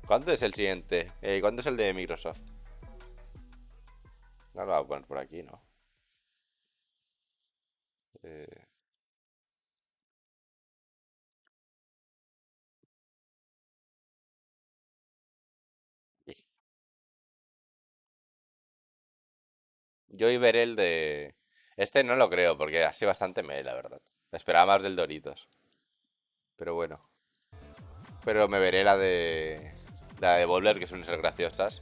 Speaker 1: ¿Cuánto es el siguiente? ¿Cuánto es el de Microsoft? No lo voy a poner por aquí, ¿no? Yo hoy veré el de... Este no lo creo, porque ha sido bastante meh, la verdad. Esperaba más del Doritos. Pero bueno. Pero me veré la de... La de Volver, que suelen ser graciosas.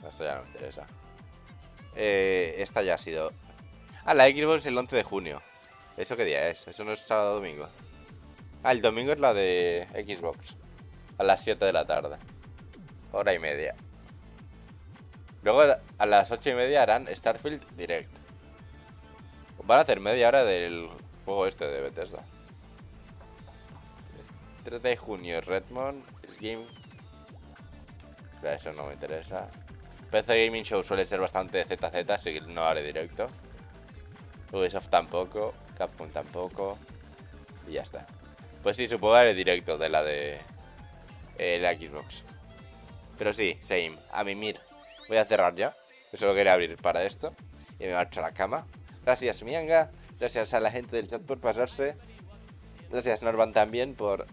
Speaker 1: Esto ya no me interesa. Esta ya ha sido... Ah, la Xbox el 11 de junio. ¿Eso qué día es? Eso no es sábado o domingo. Ah, el domingo es la de Xbox. A las 7 de la tarde. Hora y media. Luego a las 8:30 harán Starfield Direct. Van a hacer media hora del juego este de Bethesda. 3 de junio, Redmond, Game... Pero eso no me interesa. PC Gaming Show suele ser bastante ZZ, así que no haré directo. Ubisoft tampoco, Capcom tampoco. Y ya está. Pues sí, supongo que haré directo de la de... la Xbox. Pero sí, same, a mimir. Voy a cerrar ya, que solo quería abrir para esto. Y me marcho a la cama. Gracias, Mianga. Gracias a la gente del chat por pasarse. Gracias, Norman, también por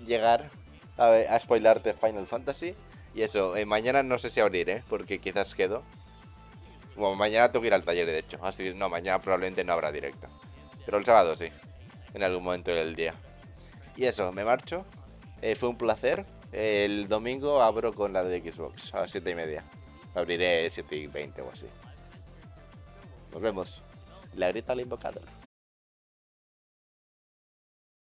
Speaker 1: llegar a spoilarte Final Fantasy. Y eso, mañana no sé si abriré, porque quizás quedo. Bueno, mañana tengo que ir al taller, de hecho. Así que no, mañana probablemente no habrá directo. Pero el sábado sí, en algún momento del día. Y eso, me marcho. Fue un placer. El domingo abro con la de Xbox a las 7:30. Abriré 7:20 o así. Nos vemos. La grita al invocador.